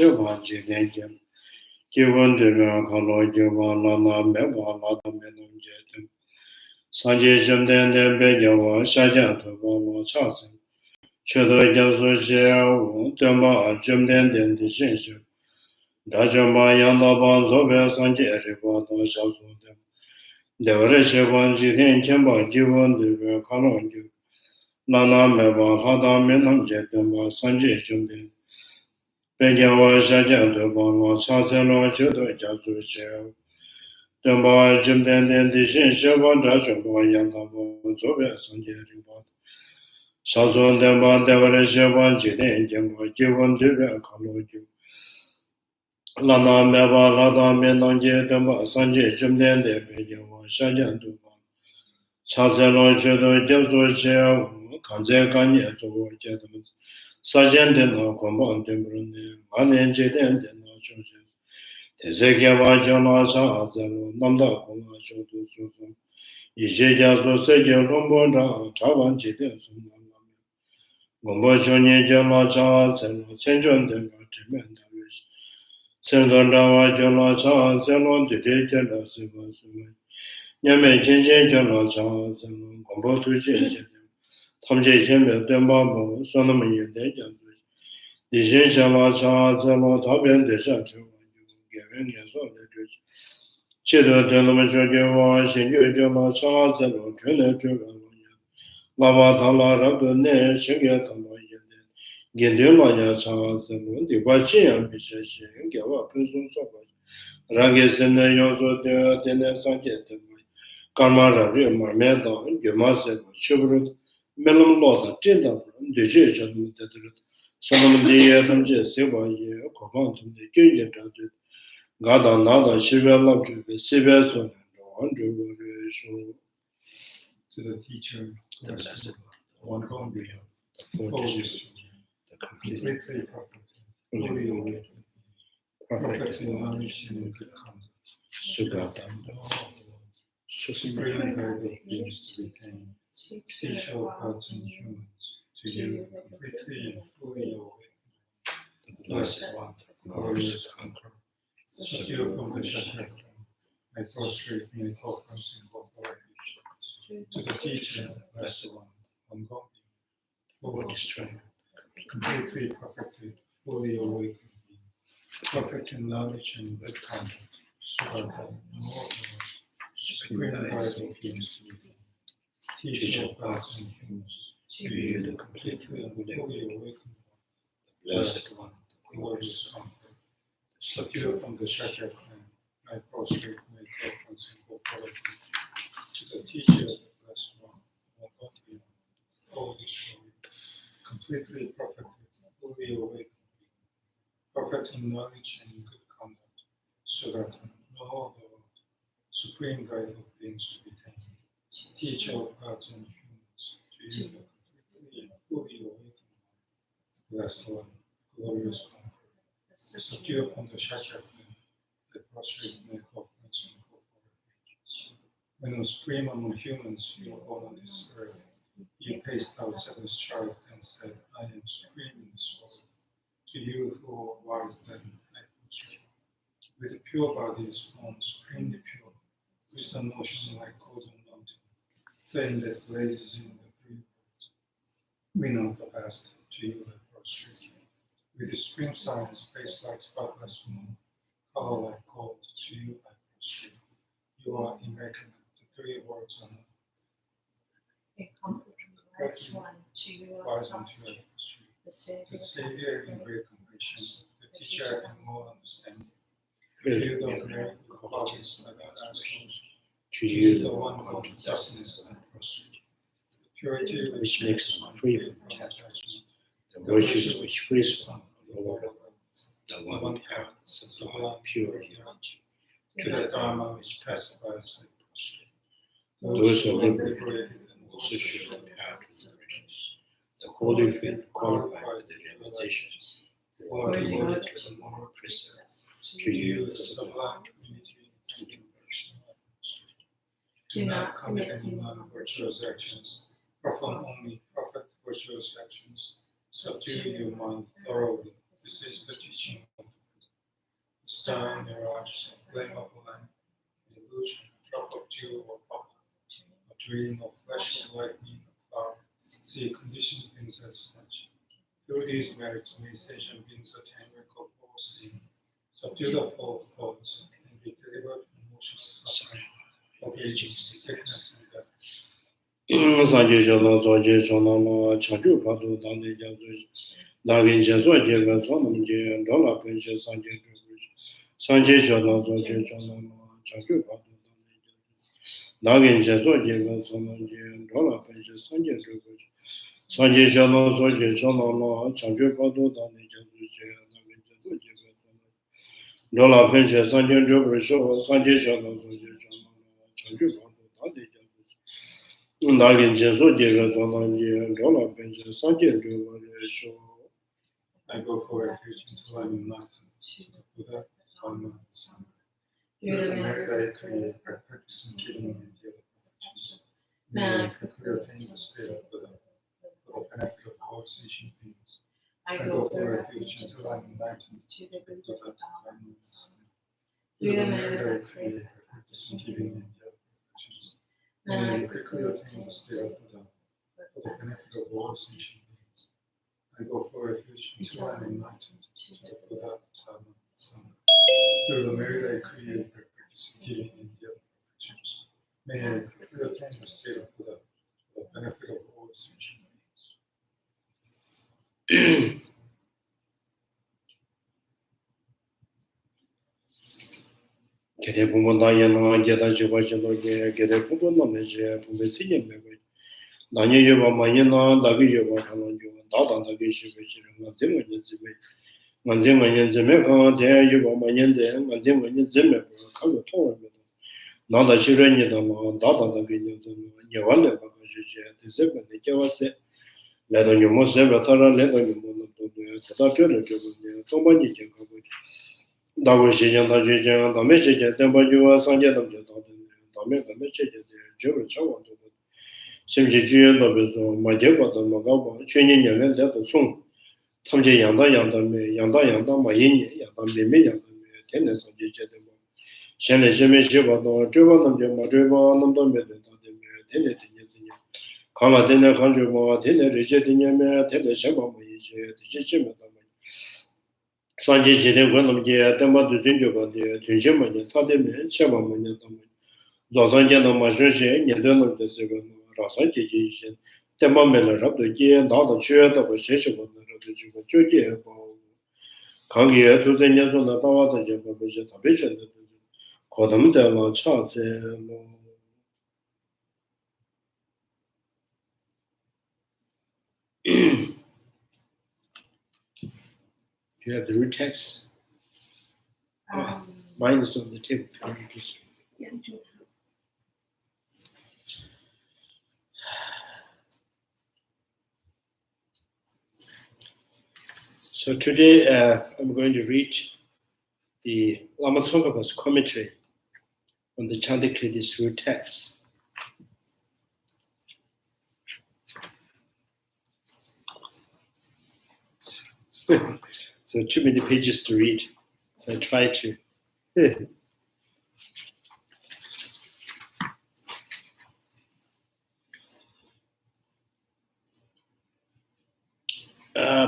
Given the Kalo Java Lana Meba Lada Menum Jetum. Sanjay Jamden de Bejawa Shajan to Bala Chasen. Chedo Jaso Shea, Damba Jamden de Shinship. Dajamba Yandaba Zobe Sanjay Riba Shasu them. The Reshavan Jidin Kemba given the Kalo Lana Meba Lada Menum Jetum Sanjay Jamden. Bejawa Shajan to Bala Chasen or Chedo Jaso Shea. Damba Jimden de Shinshavan Dajamba Yandaba Zobe Sanjay Riba. Shazon Damba Devareshavan Jidin Kemba given the Kalo Lana Meba Lada Menanje Damba Sanjay Jimden de Bejawa Shajan to Chazelo Chedo Jaso Shea Kanze Kanye Zobo Jedam Sajan de no Comban Tembrunde Manen Jiden de no Choshes Tezekeva Jona Shazelo Namda Kuma Shoto Susan Ijejazo Sege Lombonda Chavan Jiden Sunan Gombo Chonye Jona Chazelo Senjon Demba Tremenda Wish Sendondawa Jona Chazelo Dijela Siva Suman Yame Chenchen Jona Chazelo Gombo Tujen Tamje Chembe Dembabo Sonam Yende Jazo Dijin Jona Chazelo Taben de Shacho Given Yaso Chido Denama Jojo Shinju Jona Chazelo Trina Juga Lava Tala Rabdo Ne Shinga Tala Yende Gendula Ya Chazelo Dibachian Bishashi Gawa Prison Soba Rangi Sene Yozo de Dene Sanket Kamara Marmeda Gemase Chubrut Melum Loda Tinda Diji Chanu Dedrit Sonam Dia Tamje Siva Ye Komantum de Jinja Dadrit Gada Nada Shiva Labju Siva Son Andrew to the teacher, the blessed one gone beyond, the Bodhisattva, the completely perfect, fully awakened, perfect in knowledge and in good conduct, Sugata, supreme guide of beings to retain, teach all gods and humans, to you, completely and fully awakened, the blessed one, the glorious conqueror, secure from the shackle, I prostrate my focus in corporation. To the teacher, the blessed one, gone beyond, what is strength, completely perfected, fully awakened, perfect in knowledge and good conduct, Sugata, no supreme guide of beings to retain, teacher of gods and humans, to you the completely and fully awakened one, blessed one, the glorious comfort, secure from the shackle clan, I prostrate my preference in corporation. To the teacher, the blessed one, gone beyond, holy soul, completely perfected, fully awakened, perfect in knowledge and in good conduct, Sugata, no other one, supreme guide of beings to be taken, teacher of gods and humans, to you the completely and fully awakened one, blessed one, glorious conqueror, secure from the shackle clan, the prostrate neck of and when you supreme among humans, you were born on this earth. You paced out 7 strides and said, I am supreme in this world. To you who are wise then, I prostrate. With the pure body is formed, supremely pure, wisdom motion like golden mountain, flame that blazes in the 3 worlds. We know the past, to you I prostrate. With the supreme silence, face like spotless moon, color like gold, to you I prostrate. You are immaculate. 3 words on Wise one, to you wise and true, the the Savior in great compassion, the teacher in more understanding, really you the miracle qualities of God's God's wish. wish, To you the one called to darkness and prosperity, the purity which makes one free from attachment, the virtues which frees one from overlap, the one path, sublime, pure unity, to the Dharma which pacifies and prostrates. Those who are liberated and also share the path to liberation. The holy faith qualified with the realization who are devoted to the moral precepts. To you, the sublime community intending virtue. Do not commit any non-virtuous actions, perform only perfect virtuous actions, subdue your mind thoroughly. This is the teaching of the star, mirage, flame of light, illusion, drop of dew or pop, a dream of flash of lightning, a cloud, see conditioned things as such. Through these merits, may sentient beings attain record of all sin, subdue the all faults, and be delivered from emotional suffering, of aging, sickness, and death. Sanje Shono Soje Shono Ma Chanju Padu Dante Jazu Dagin Jesu Jeva Sonam Je Dola Pinche Sanje Jubush Sanje Shono Soje Shono Ma Chanju Padu Dante Jazu Dagin Jesu Jeva Sonam Je Dola Pinche Sanje Jubush Sanje Shono Soje Shono Ma Chanju Padu Dante Jazu Je Dagin Jesu Jeva Sonam Dola Pinche Sanje Jubush Sanje Shono Soje Shono Ma Chanju Padu Dante Jazu Nagin Jesu Jeva Sonam Je Dola Pinche Sanje Jubush I go for refuge until I'm enlightened to the Buddha, Lama Tsongkapha. Through the merit merit I create by practicing giving and the other perfections, may I quickly attain the state of Buddha for the benefit of all sentient beings. I I go for refuge until I'm enlightened to the to the Buddha, Buddha, Lama Lama Tsongkapha. Tsongkapha. Through the merit I create by practicing giving and the other perfections, may I quickly attain the state of Buddha for the benefit of all sentient beings. I go for refuge until I'm enlightened to the Buddha, Lama Tsongkapha. Through the merit I create by practicing giving and the other perfections, may I quickly attain the state of Buddha for the benefit of all sentient beings. Kete Pumbo Daya Na Jeda Jiva Jino Ge Kete Pumbo Name Je Pumbe Sinye Mebe Danya Yoba Manya Na Dagi Yoba Kanan Yoba Dada Dagi Shiva Shira Nganze Manya Zime Nganze Manya Zime Kan Daya Yoba Manya De Nganze Manya Zime Kago Tonga Medo Nada Shira Nyeda Ma Dada Dagi Nyeza Ma Nyewale Baka Shije Tizebe Ne Kyewa Se Ledo Nyomo Sebe Tara Ledo Nyomo Namdo Teta Chole Chobo Tomba Nyi Kabo Dago Shijan Da Shijan Da Me Shijan Tenpa Juwa Sanje Dam Je Da Da Me Da Me Shijan Jebe Chawa Do Simchi Juyen Da Bezo Ma Jeba Da Ma Gaba Chunyi Nyamen Da Da Song Tamche Yangda Yangda Me Yangda Yangda Ma Yinye Yangda Me Me Yangda Me Tene Sanje Je De Ma Shene Sheme Sheba Da Jeba Nam Je Ma Jeba Nam Da Me De Da De Me Tene Tene Tene Kama Tene Kanju Ma Tene Reje Tene Me Tene Shema Ma Yishe Tene Sheme Da Ma Sanje Jiden Gwanam Je Tenpa Du Zinjo Ba De Tunje Ma Nye Ta De Me Shema Ma Nye Da Ma Zozan Je Na Ma Shun She Nye De Nam De Se Ba Ma Rasan Je Je Yishen Tenpa Me Le Rab De Je Da Da Chue Da Ba She She Ba Da Rab De Je Ba Chue Je Ba Kangi Ye Tu Se Nye Su Na Da Wa Da Je Ba Be Je Ta Be She De Kodam De La Cha Se Mo Do you have the root text? Mine is on the tip. Can you please? So today I'm going to read the Lama Tsongkapha's commentary on the Chandrakirti's root text. So too many pages to read. So I try to.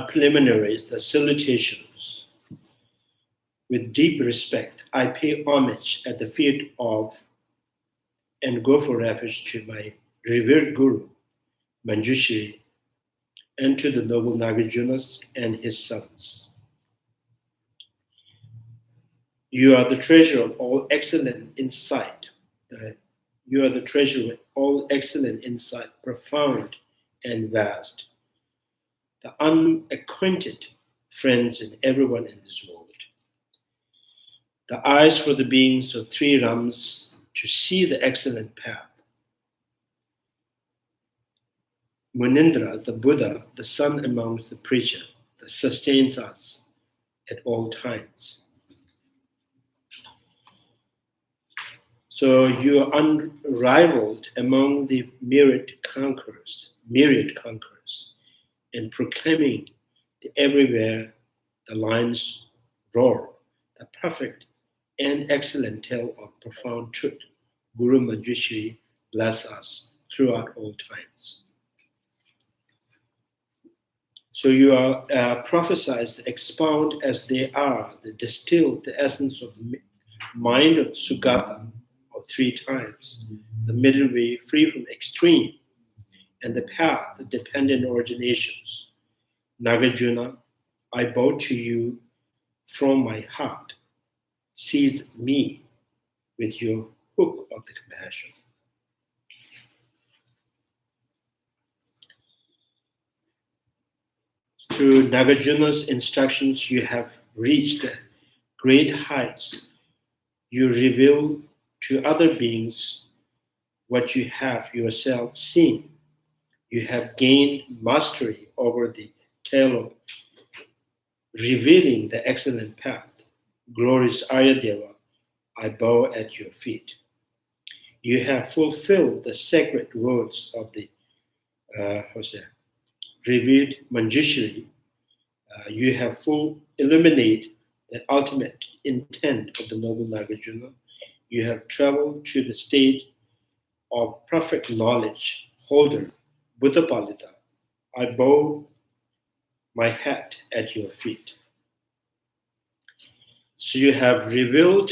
Preliminaries, the salutations. With deep respect, I pay homage at the feet of and go for refuge to my revered Guru, Manjushri, and to the noble Nagarjunas and his sons. You are the treasure of all excellent insight. You are the treasure of all excellent insight, profound and vast. The unacquainted friends and everyone in this world. The eyes for the beings of three realms to see the excellent path. Munindra, the Buddha, the sun amongst the preacher, that sustains us at all times. So you are unrivaled among the myriad conquerors, and proclaiming that everywhere the lions roar, the perfect and excellent tale of profound truth. Guru Manjushri bless us throughout all times. So you are prophesied to expound as they are, the distilled the essence of the mind of Sugatha, or 3 times, the middle way free from extreme, and the path of dependent originations. Nagarjuna, I bow to you from my heart. Seize me with your hook of the compassion. Through Nagarjuna's instructions, you have reached the great heights. You reveal to other beings what you have yourself seen. You have gained mastery over the tale of revealing the excellent path. Glorious Aryadeva, I bow at your feet. You have fulfilled the sacred words of the revealed Manjushri. You have illuminated the ultimate intent of the noble Nagarjuna. You have traveled to the state of perfect knowledge, holder, Buddha Palita. I bow my hat at your feet. So you have revealed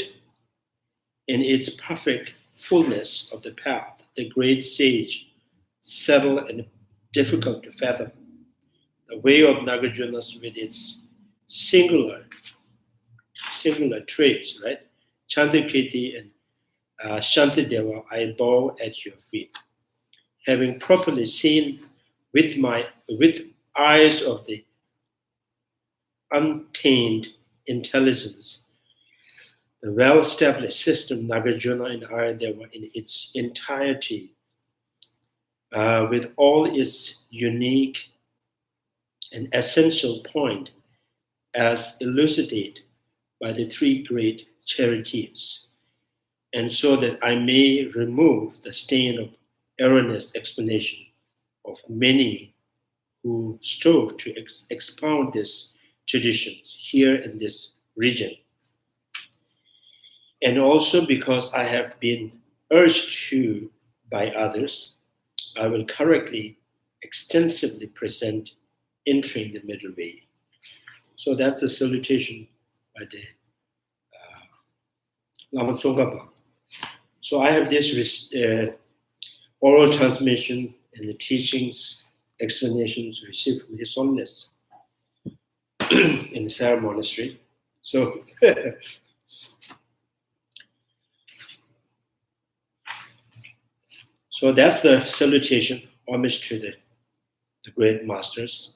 in its perfect fullness of the path, the great sage, subtle and difficult to fathom, the way of Nagarjunas with its singular traits, right? Chandrakirti and Shantideva, I bow at your feet. Having properly seen with eyes of the untainted intelligence, the well-established system Nagarjuna and Aryadeva in its entirety, with all its unique and essential point as elucidated by the 3 great charities, and so that I may remove the stain of erroneous explanation of many who strove to expound these traditions here in this region. And also because I have been urged to by others, I will correctly, extensively present entering the middle way. So that's the salutation by the Lama Tsongkapha. So I have this oral transmission and the teachings, explanations received from His Holiness in the Sarah Monastery. So, so that's the salutation, homage to the great masters.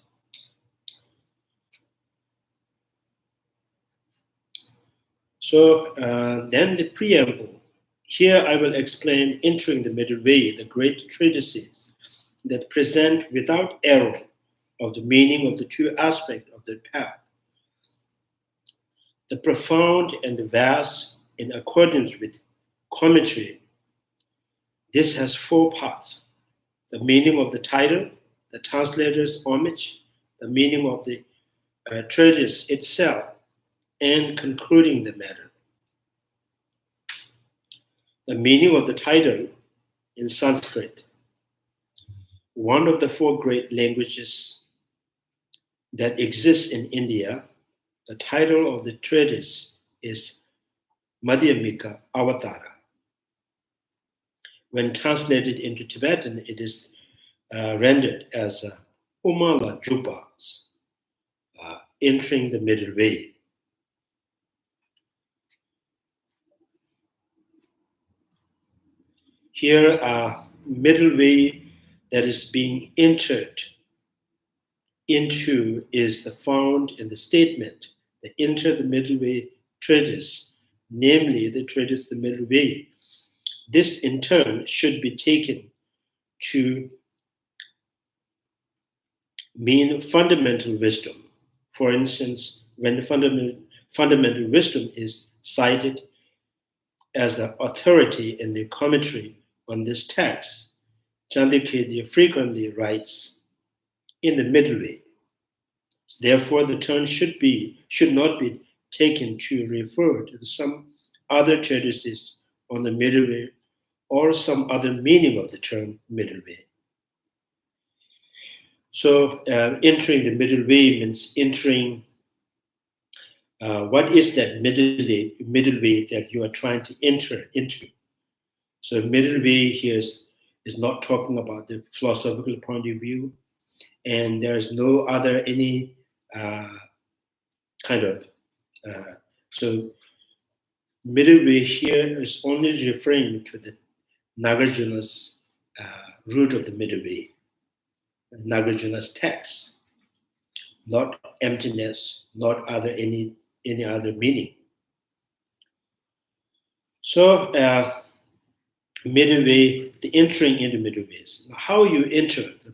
So then the preamble. Here I will explain entering the middle way, the great treatises that present without error of the meaning of the 2 aspects of the path, the profound and the vast in accordance with commentary. This has 4 parts: the meaning of the title, the translator's homage, the meaning of the treatise itself, and concluding the matter. The meaning of the title in Sanskrit, one of the 4 great languages that exist in India. The title of the treatise is Madhyamika Avatara. When translated into Tibetan, it is rendered as Umala Juba, entering the middle way. Here, middle way that is being entered into is found in the statement, the enter the middle way treatise, namely the treatise the middle way. This in turn should be taken to mean fundamental wisdom. For instance, when the fundamental wisdom is cited as the authority in the commentary on this text, Chandrakirti frequently writes in the middle way. Therefore, the term should not be taken to refer to some other treatises on the middle way or some other meaning of the term middle way. So entering the middle way means entering what is that middle way that you are trying to enter into. So middle way here is not talking about the philosophical point of view, and there's no other any kind of so middle way here is only referring to the Nagarjuna's root of the middle way, Nagarjuna's text, not emptiness, not other any other meaning. So middle way, the entering into middle ways. How you enter, the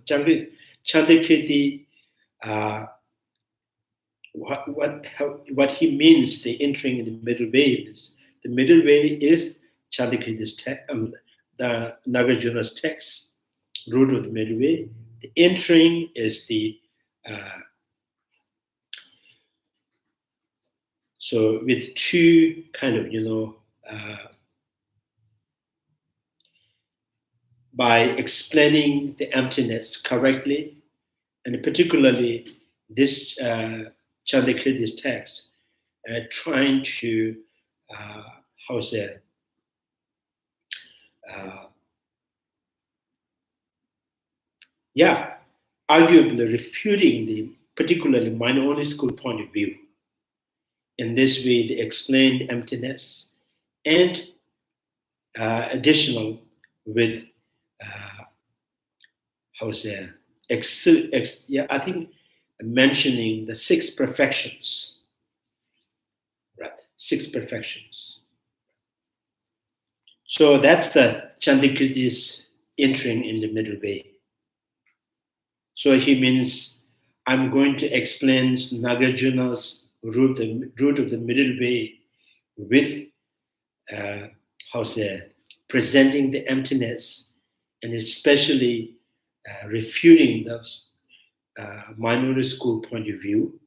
Chandrakirti, what he means, the entering in the middle way is, the middle way is Chandrakirti's text, the Nagarjuna's text, root of the middle way. The entering is the so with two kind of by explaining the emptiness correctly, and particularly this Chandrakirti's text, trying to arguably refuting the particularly minority school point of view. In this way, they explained emptiness and additional with I think mentioning the 6 perfections, right? 6 perfections. So that's the Chandrakirti's entering in the middle way. So he means I'm going to explain Nagarjuna's root of the middle way with presenting the emptiness, and especially refuting the minority school point of view.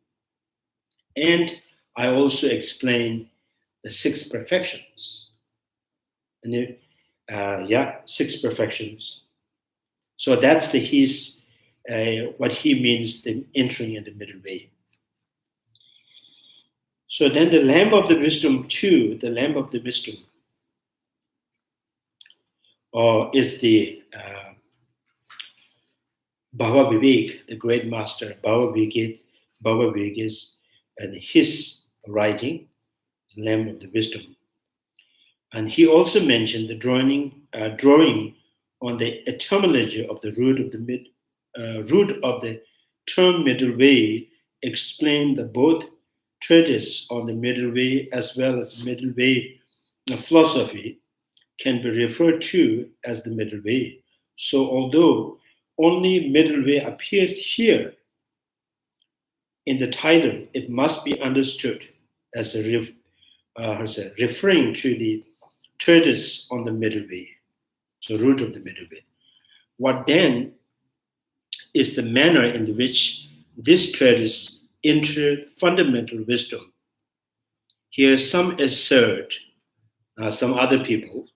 And I also explained the 6 perfections. And 6 perfections. So that's what he means, the entering in the middle way. So then the lamp of the wisdom too, the lamp of the wisdom is the Bhava Vivek, the great master, Bhava Vivek, and his writing, the lamp of the wisdom. And he also mentioned the drawing on the etymology of the root of the term middle way, explained the both treatise on the middle way as well as middle way philosophy can be referred to as the middle way. So although only middle way appears here in the title, it must be understood as referring to the treatise on the middle way, so root of the middle way. What then is the manner in which this treatise entered fundamental wisdom? Here some assert, some other people,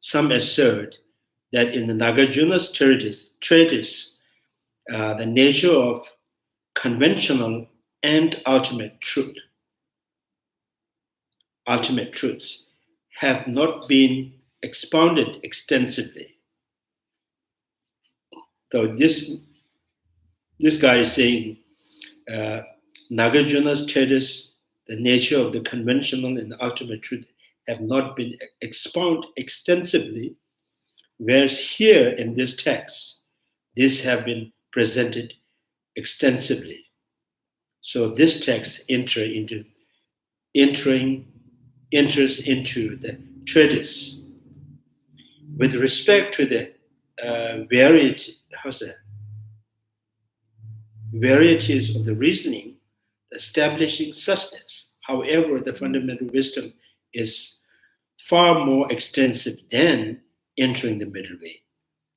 some assert that in the Nagarjuna's treatise, the nature of conventional and ultimate truths have not been expounded extensively. So this guy is saying Nagarjuna's treatise, the nature of the conventional and the ultimate truth, have not been expounded extensively, whereas here in this text, these have been presented extensively. So this text enters into the treatise with respect to the varieties of the reasoning establishing suchness. However, the fundamental wisdom is far more extensive than entering the middle way.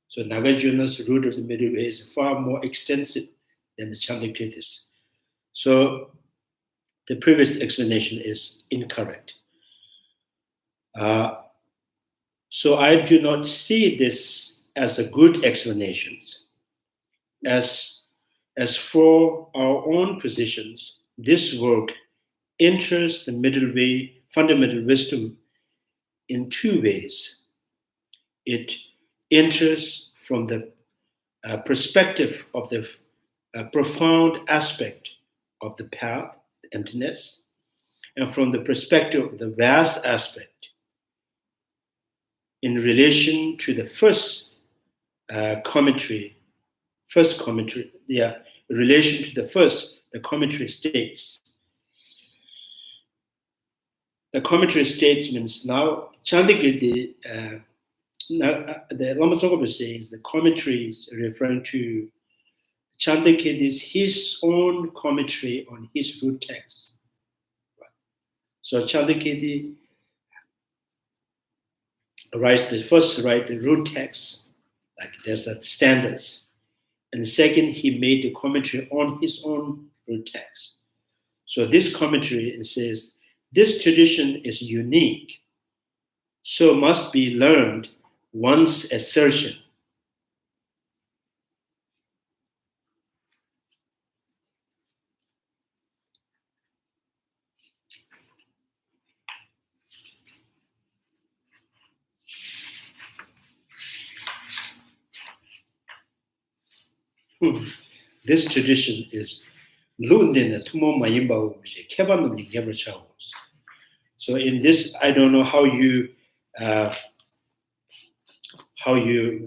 So Nagarjuna's root of the middle way is far more extensive than the Chandrakirti's. So the previous explanation is incorrect. So I do not see this as a good explanation. As for our own positions, this work enters the middle way, fundamental wisdom, in two ways. It enters from the perspective of the profound aspect of the path, the emptiness, and from the perspective of the vast aspect in relation to the first commentary, in relation to the commentary states. The commentary states means now Chandrakirti, the Lama Tsongkapha says the commentaries referring to Chandrakirti's his own commentary on his root text. So Chandrakirti write the root text, like there's a standards. And second, he made the commentary on his own root text. So this commentary, it says, this tradition is unique, so must be learned one's assertion. This tradition is so in this, I don't know how you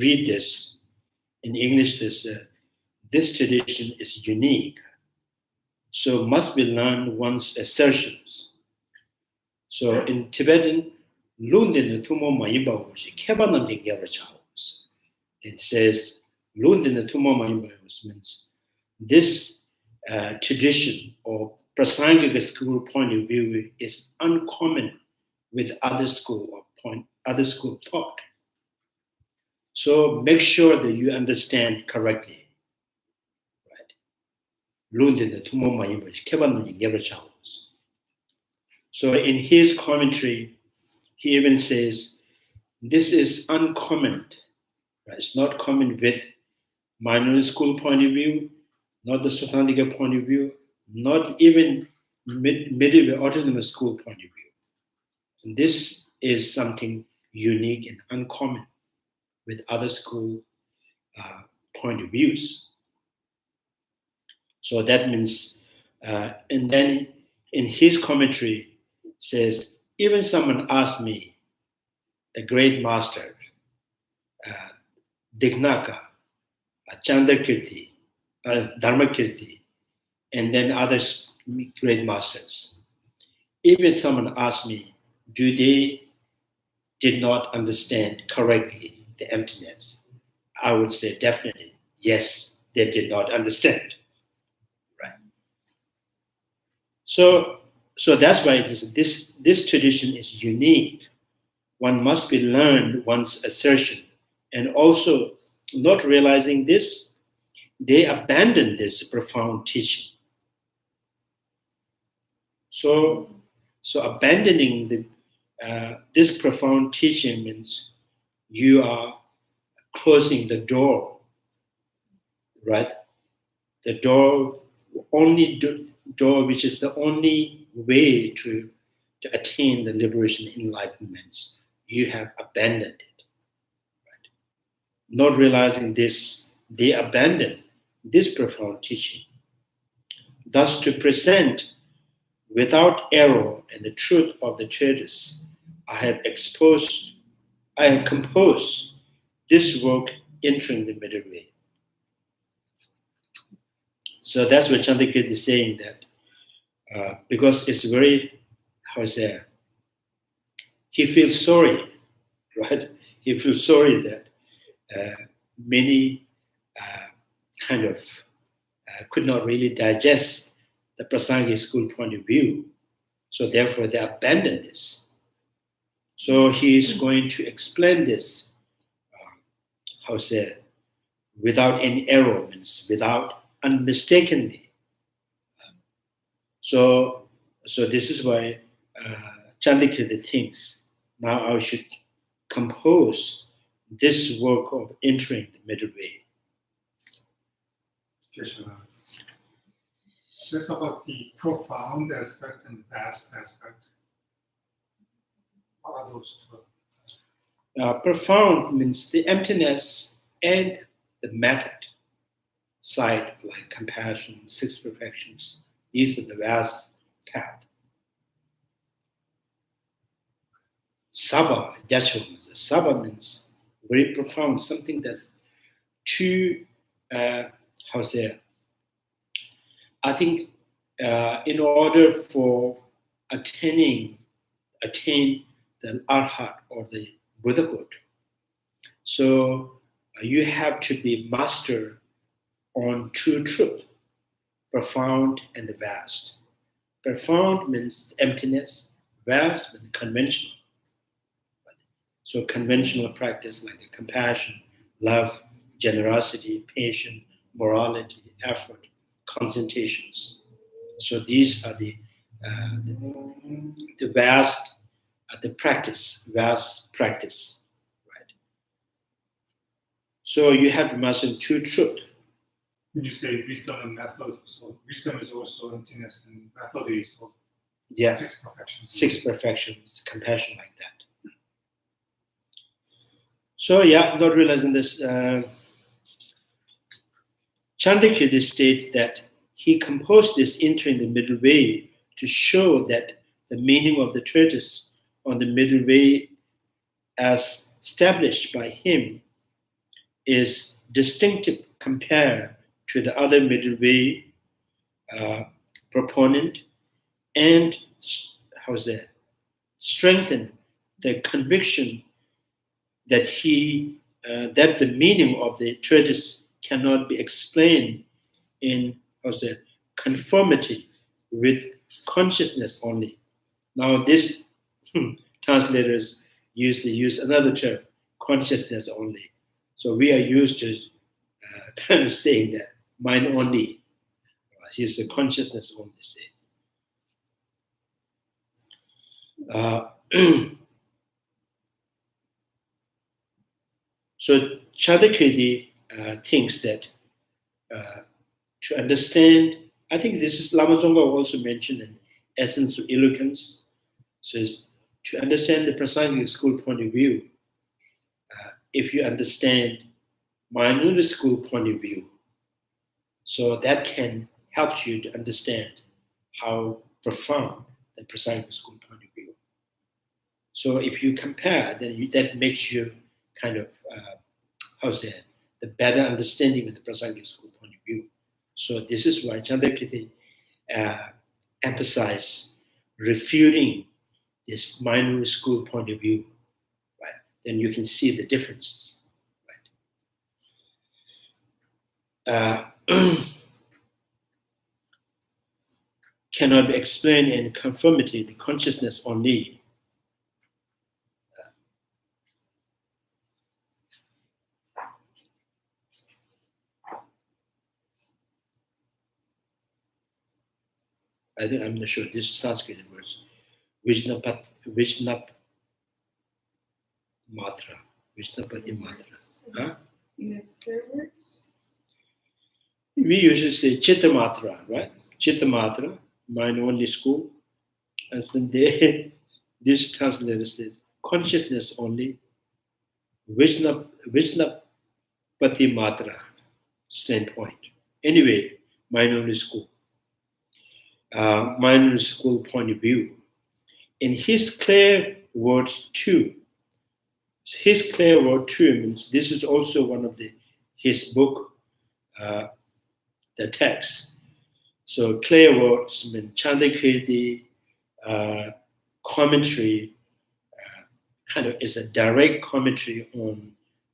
read this in English. This tradition is unique, so must be learned one's assertions. So in Tibetan, it says means this tradition or Prasangika school point of view is uncommon with other school of thought. So make sure that you understand correctly. Right? So in his commentary, he even says, this is uncommon. Right? It's not common with minority school point of view, not the Sutandika point of view, not even medieval autonomous school point of view. And this is something unique and uncommon with other school point of views. So that means, and then in his commentary says, even someone asked me, the great master, Dignaka, Chandrakirti, Dharmakirti, and then other great masters. Even someone asked me, do they did not understand correctly the emptiness? I would say definitely, yes, they did not understand. Right. So that's why this tradition is unique. One must be learned one's assertion, and also not realizing this, they abandon this profound teaching. So abandoning this profound teaching means you are closing the door, right? The door, only door which is the only way to attain the liberation, enlightenment. You have abandoned it. Right? Not realizing this, they abandon this profound teaching. Thus, to present without error and the truth of the treatise, I have composed this work entering the middle way. So that's what Chandrakirti is saying, that because it's very, he feels sorry, right? He feels sorry that many could not really digest the Prasangika school point of view. So therefore they abandoned this. So he is going to explain this, without any error, means without unmistakenly. So So this is why Chandrakirti thinks now I should compose this work of entering the middle way. Just about the profound aspect and vast aspect. What are those two? Profound means the emptiness and the method side, like compassion, six perfections. These are the vast path. Sabha, that's what means. Sabha means very profound, something that's too, I think in order for attain the arhat or the Buddhahood, so you have to be master on true truth, profound and vast. Profound means emptiness, vast means conventional. So conventional practice like compassion, love, generosity, patience, morality, effort, concentrations. So these are the vast, the practice, vast practice, right? So you have to master true truth. When you say wisdom and method, so wisdom is also emptiness and method is also Yeah, six perfections. six perfections, compassion like that. So yeah, not realizing this, Chandrakirti states that he composed this entering the middle way to show that the meaning of the treatise on the middle way as established by him is distinctive compared to the other middle way proponent and strengthen the conviction that that the meaning of the treatise cannot be explained in conformity with consciousness only. Now, this translators usually use another term, consciousness only. So we are used to kind of saying that mind only. He's the consciousness only say. So Chandrakirti thinks that to understand, I think this is Lama Tsongkapha also mentioned in Essence of Eloquence, says to understand the Prasangika school point of view, if you understand Mayurveda school point of view, so that can help you to understand how profound the Prasangika school point of view. So if you compare, then that makes you kind of, the better understanding of the Prasangika school point of view. So this is why Chandrakirti emphasized refuting this Mayurveda school point of view, right? Then you can see the differences, right? Cannot be explained in conformity to consciousness only. I think I'm not sure. This is Sanskrit words. Vishnapati Matra. Huh? Use their words. We usually say Chitta Matra, right? Chitta Matra, mind only school. And then this translator says consciousness only. Vishnapati Matra, same point. Anyway, mind only school. Mind only school point of view. In his clear words too, his clear word too means this is also one of his book, the text. So clear words mean Chandrakirti commentary kind of is a direct commentary on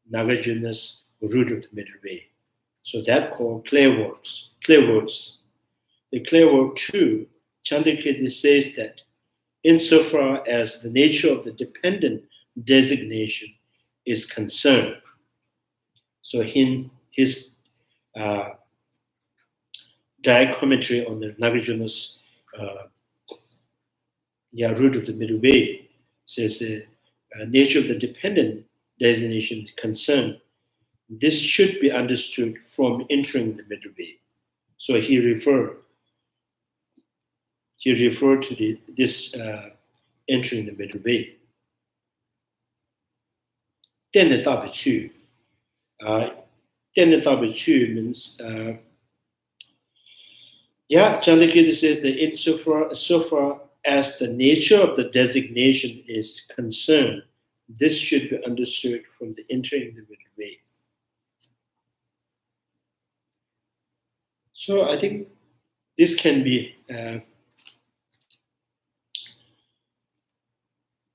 Nagarjuna's root of the middle way. So that called clear words. Clear words. The clear word too, Chandrakirti says that insofar as the nature of the dependent designation is concerned. So in his direct commentary on the Nagarjuna's root of the middle way, says the nature of the dependent designation is concerned. This should be understood from entering the middle way. So he referred to this entering the middle way. Then the Tabi Chu. Then the Tabi Chu means, Chandrakirti says that insofar as the nature of the designation is concerned, this should be understood from the entering the middle way. So I think this can be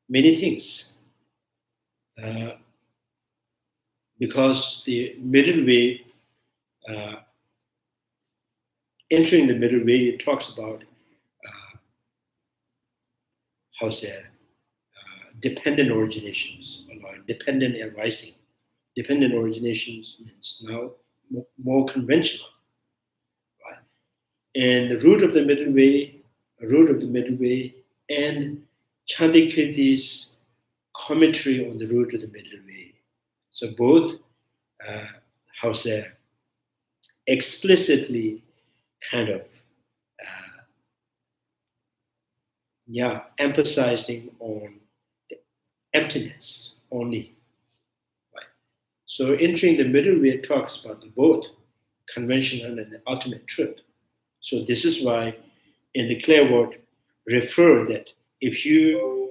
many things. Because the middle way, entering the middle way, it talks about dependent originations, dependent arising. Dependent originations means now more conventional, right? And the root of the middle way, and Chandrakirti's commentary on the root of the middle way. So both, explicitly kind of, emphasizing on the emptiness only, right? So entering the middle way talks about the both conventional and the ultimate truth. So this is why in the clear word refer that if you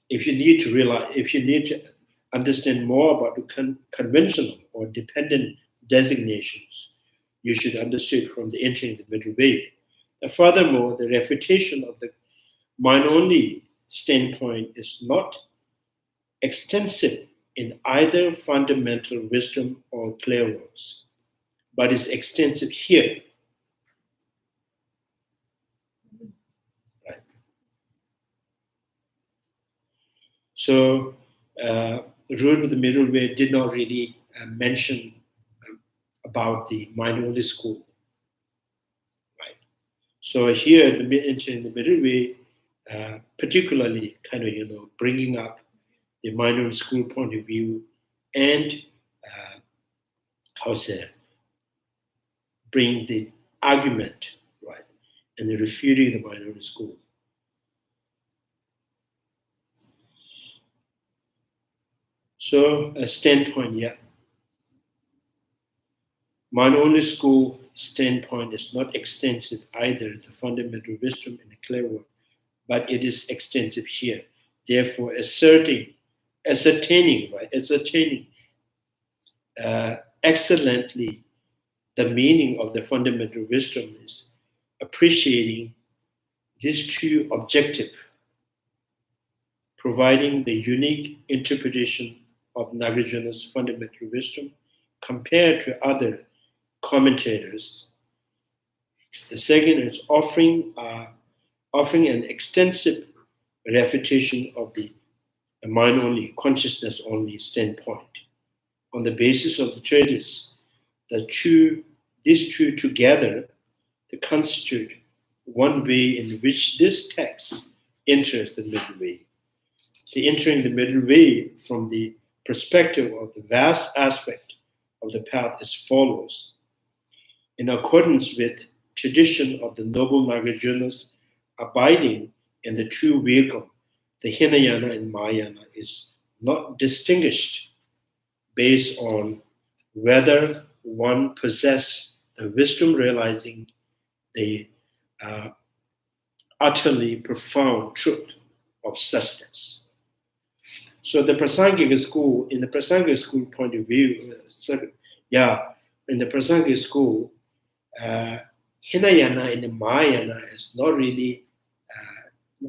need to understand more about the conventional or dependent designations, you should understand from the entering the middle way. And furthermore, the refutation of the mind-only standpoint is not extensive in either fundamental wisdom or clear works, but is extensive here. Right. So, Root of the Middle Way did not really mention about the mind-only school. Right. So here, entering the middle way, particularly kind of bringing up the mind-only school point of view and bring the argument, right, and the refuting the mind-only school. So a standpoint, mind-only school standpoint is not extensive either the fundamental wisdom and the clear word, but it is extensive here. Therefore, ascertaining excellently the meaning of the fundamental wisdom is appreciating these two objectives, providing the unique interpretation of Nagarjuna's fundamental wisdom compared to other commentators. The second is offering an extensive refutation of the mind-only, consciousness-only standpoint. On the basis of the treatise, these two together, they constitute one way in which this text enters the middle way. The entering the middle way from the perspective of the vast aspect of the path as follows. In accordance with tradition of the noble Nagarjunas abiding in the true vehicle, the Hinayana and Mahayana is not distinguished based on whether one possesses the wisdom realizing the utterly profound truth of such things. So the Prasangika school, in the Prasangika school point of view, in the Prasangika school, Hinayana and Mahayana is not really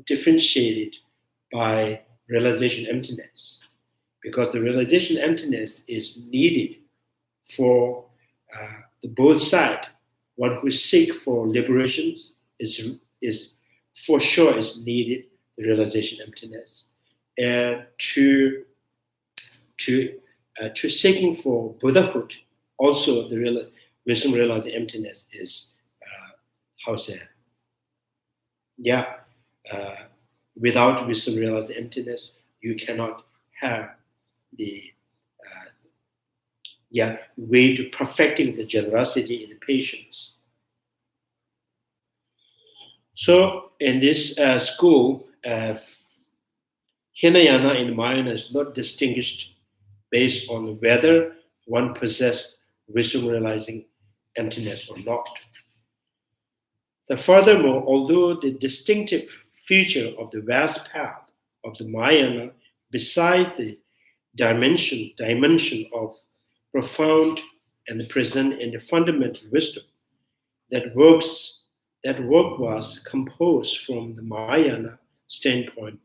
differentiated by realization emptiness, because the realization emptiness is needed for the both side. One who seek for liberations is for sure is needed the realization emptiness, and to seeking for Buddhahood also the wisdom realizing emptiness is without wisdom realizing emptiness, you cannot have the way to perfecting the generosity and the patience. So in this school, Hinayana and Mahayana is not distinguished based on whether one possessed wisdom realizing emptiness or not. Furthermore, although the distinctive feature of the vast path of the Mahayana, beside the dimension of profound and present and the fundamental wisdom, that work was composed from the Mahayana standpoint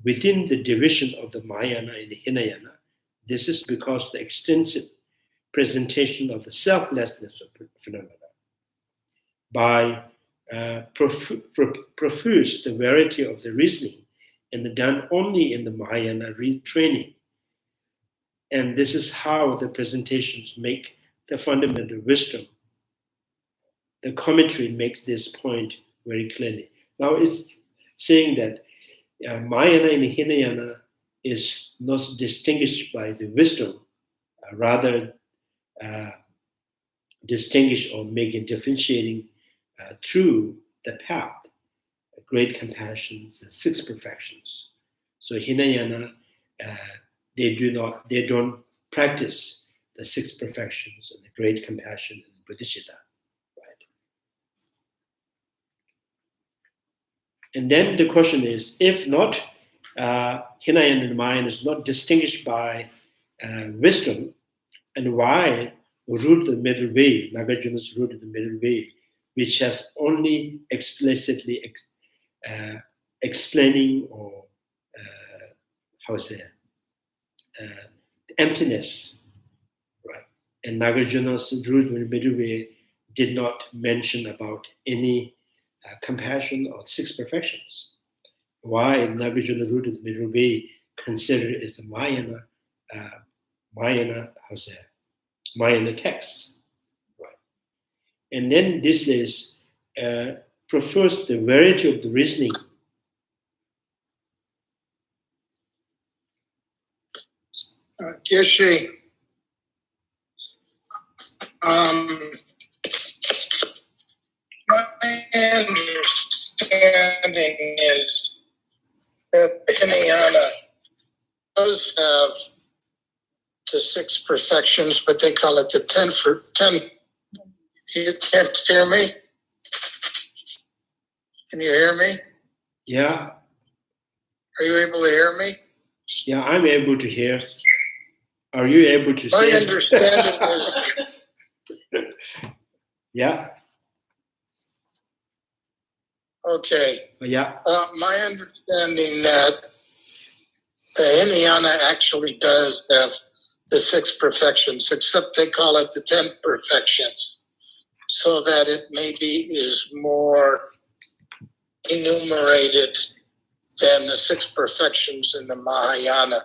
within the division of the Mahayana and the Hinayana. This is because the extensive presentation of the selflessness of phenomena by profuse the variety of the reasoning and done only in the Mahayana retraining. And this is how the presentations make the fundamental wisdom. The commentary makes this point very clearly. Now it's saying that Mahayana and Hinayana is not distinguished by the wisdom, rather distinguished or making differentiating through the path, great compassions, and 6 perfections. So Hinayana, they don't practice the 6 perfections and the great compassion and Bodhisattva, right? And then the question is, if not, Hinayana and Mahayana is not distinguished by wisdom, and why rule the middle way, Nagarjuna's rule the middle way, which has only explicitly explaining or emptiness, right? And Nagarjuna's rule in the middle way did not mention about any compassion or 6 perfections. Why Nagarjuna rule in the middle way considered as a Mahayana text, right? And then this is prefers the variety of the reasoning. Geshe, my understanding is that Hinayana does have the 6 perfections, but they call it the 10 for 10. You can't hear me? Can you hear me? Yeah. Are you able to hear me? Yeah, I'm able to hear. Are you able to see? My understanding is... Yeah. Okay. Yeah. My understanding that the Hinayana actually does have the 6 perfections, except they call it the 10 perfections, so that it maybe is more enumerated than the 6 perfections in the Mahayana.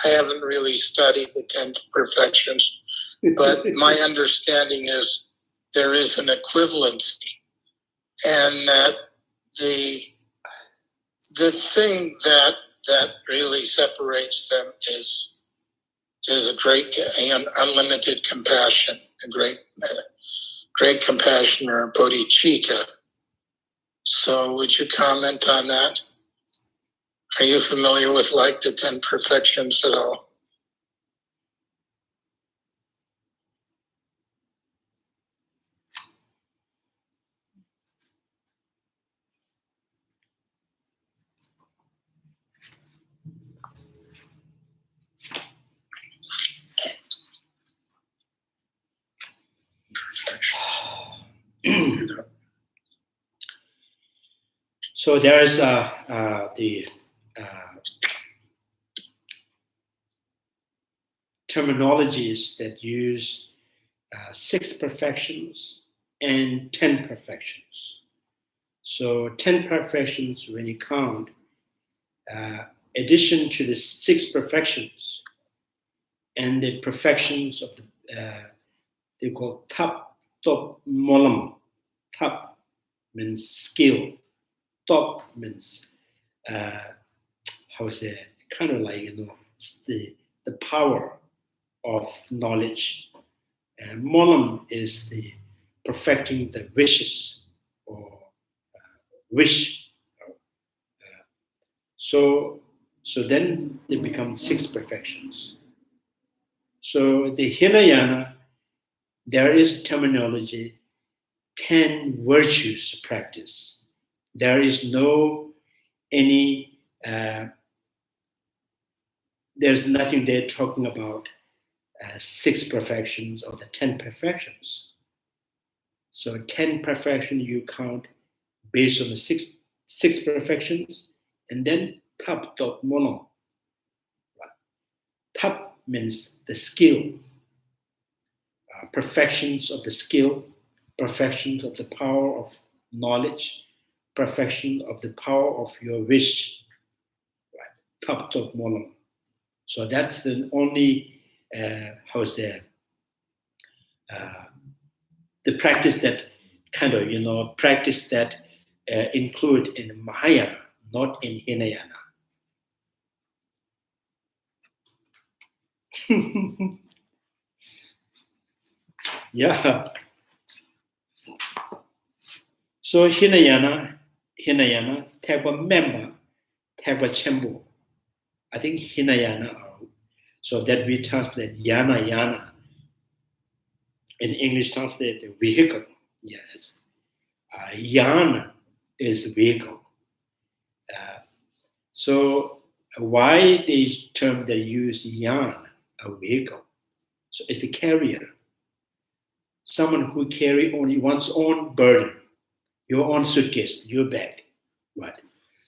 I haven't really studied the 10 perfections, but my understanding is there is an equivalency, and that the thing that really separates them is a great and unlimited compassion, a great compassion, or bodhicitta. So would you comment on that? Are you familiar with like the 10 perfections at all? So there is the terminologies that use 6 perfections and 10 perfections. So 10 perfections, when you count, addition to the 6 perfections and the perfections of the they call tap top molam. Tap means skill. top means kind of like it's the power of knowledge, and molam is the perfecting the wishes or wish. So then they become 6 perfections. So the Hinayana, there is terminology, 10 virtues practice. There is no any, there's nothing there talking about 6 perfections or the 10 perfections. So 10 perfections you count based on the six perfections, and then tap dot mono. Tap means the skill, perfections of the skill, perfections of the power of knowledge, perfection of the power of your wish. Tap dot mono. So that's the only the practice that kind of practice that include in Mahayana, not in Hinayana. Yeah. So Hinayana, Tagba member, Tagba Chembo. I think Hinayana, so that we translate yana. In English, translate vehicle. Yes. Yana is vehicle. So why this term they use yan, a vehicle? So it's the carrier. Someone who carry only one's own burden, your own suitcase, your bag, right?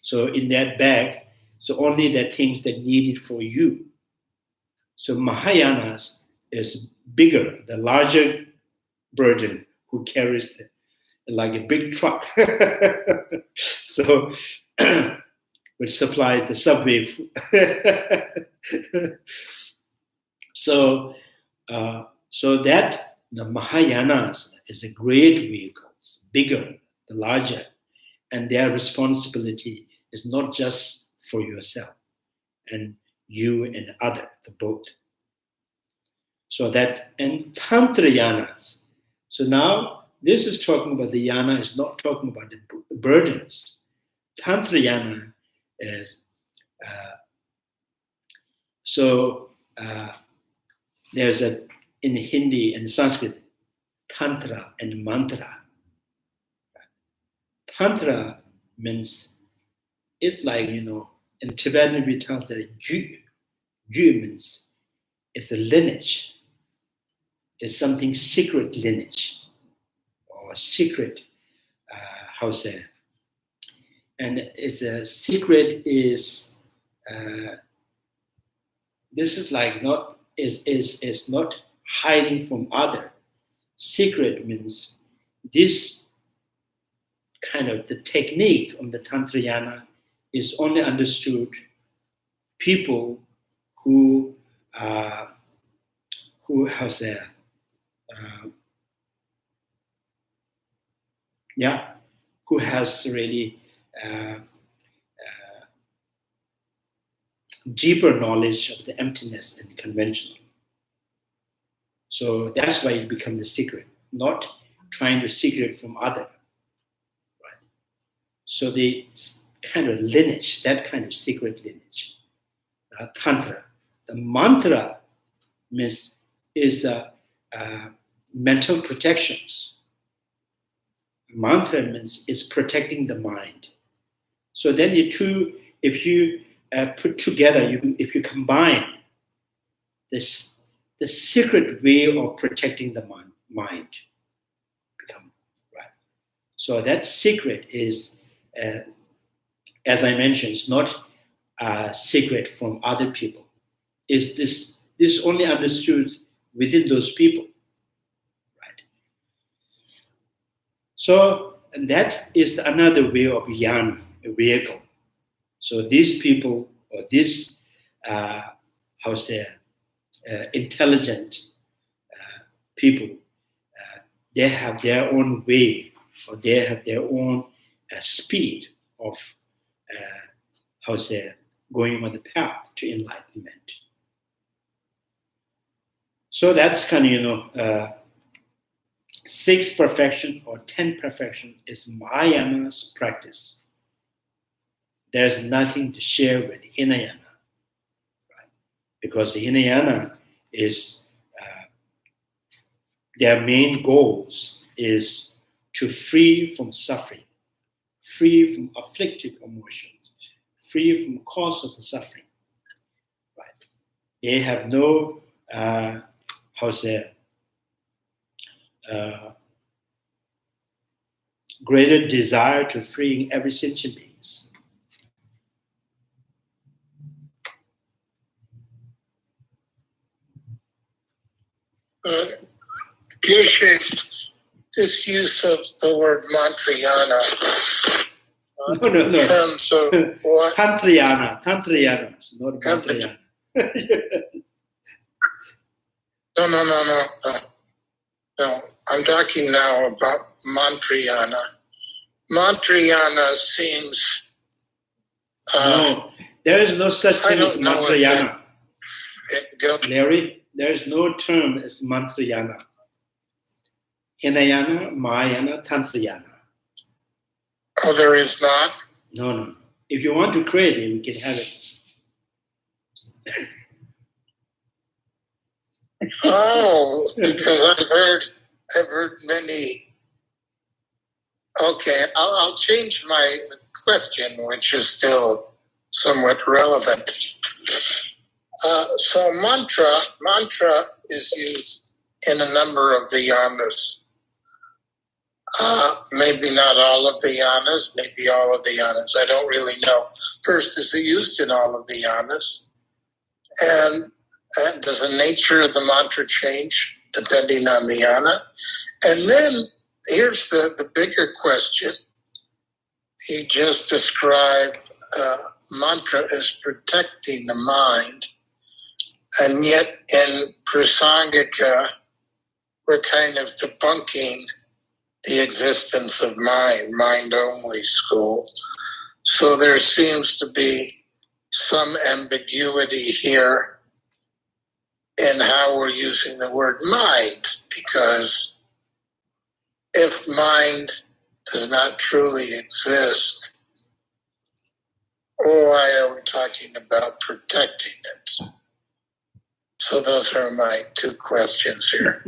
So in that bag, so only the things that needed for you. So Mahayanas is bigger, the larger burden who carries like a big truck. So which supplied the subway. So that the Mahayanas is a great vehicles, bigger, the larger, and their responsibility is not just for yourself and you and other, the both. So that, and Tantra Yanas. So now this is talking about the yana, is not talking about the burdens. Tantra Yana is, there's in Hindi and Sanskrit, Tantra and Mantra. Tantra means, it's like, in Tibetan we translate Ju. Ju means it's a lineage. It's something secret lineage or secret, and it's a secret is, this is like not, is not hiding from other. Secret means this kind of the technique of the Tantrayana is only understood people who who has really deeper knowledge of the emptiness and conventional. So that's why it becomes the secret, not trying to secret from other. Right? So the kind of lineage, that kind of secret lineage, Tantra. The mantra means is mental protections. Mantra means is protecting the mind. So then if you put together, if you combine this, the secret way of protecting the mind become right. So that secret is, as I mentioned, it's not secret from other people. Is this only understood within those people, right? So that is another way of yan, a vehicle. So these people or this intelligent people, they have their own way or they have their own speed of going on the path to enlightenment. So that's kind of 6 perfection or 10 perfection is Mahayana's practice. There's nothing to share with Hinayana, right? Because the Hinayana is their main goals is to free from suffering, free from afflictive emotions, free from cause of the suffering. Right? They have no greater desire to freeing every sentient beings. This use of the word mantrayana No. in terms of what? Tantrayana, not Mantrayana. No. I'm talking now about mantrayana. Mantrayana seems. No, there is no such thing as Mantrayana. Larry, there is no term as Mantrayana. Hinayana, Mahayana, Tantrayana. Oh, there is not? No. If you want to create it, we can have it. Oh, because I've heard many. Okay, I'll change my question, which is still somewhat relevant. So mantra is used in a number of the yanas. Maybe not all of the yanas, maybe all of the yanas. I don't really know. First, is it used in all of the yanas? And does the nature of the mantra change depending on the yana? And then here's the bigger question. He just described mantra as protecting the mind. And yet in Prasangika, we're kind of debunking the existence of mind-only school. So there seems to be some ambiguity here in how we're using the word mind, because if mind does not truly exist, why are we talking about protecting it? So those are my 2 questions here.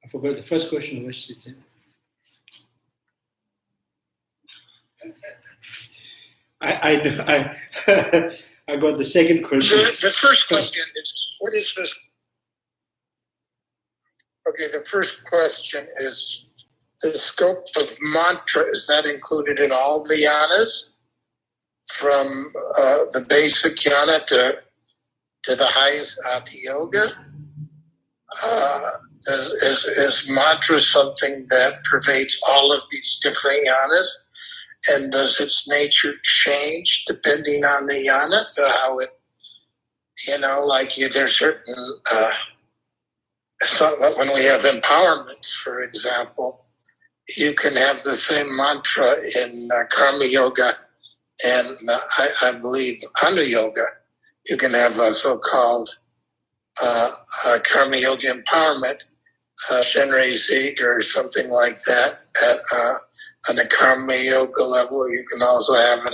I forgot the first question. What she said. I got the second question. The first question is, what is this? Okay, the first question is, the scope of mantra, is that included in all the yanas? From the basic yana to the highest Ati Yoga? Is mantra something that pervades all of these different yanas? And does its nature change depending on the yana? How it, there's certain, when we have empowerments, for example, you can have the same mantra in Karma Yoga and I believe Anu Yoga. You can have a so-called Karma Yoga empowerment, Shenrei Zig or something like that on a Karma Yoga level. You can also have it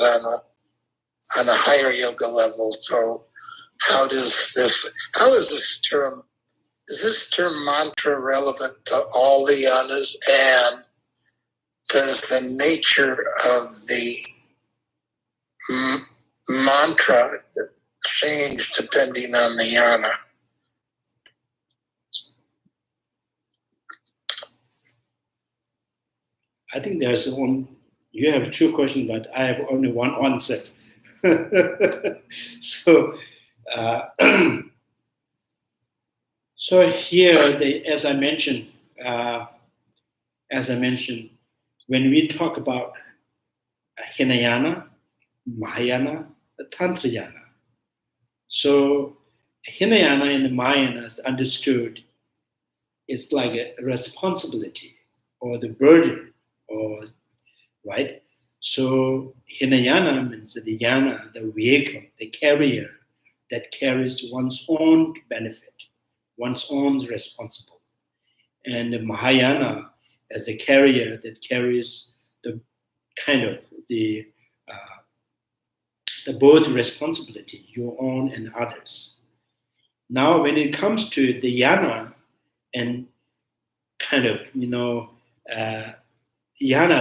on a higher yoga level. So is this term mantra relevant to all the yanas, and does the nature of the mantra change depending on the yana? I think there's one. You have 2 questions, but I have only one answer. So here, as I mentioned, when we talk about Hinayana, Mahayana, Tantrayana. So Hinayana and Mahayana is understood. It's like a responsibility or the burden, or right. So Hinayana means the yana, the vehicle, the carrier that carries one's own benefit, one's own responsible, and the Mahayana as a carrier that carries the kind of the both responsibility, your own and others. Now, when it comes to the yana and kind of yana,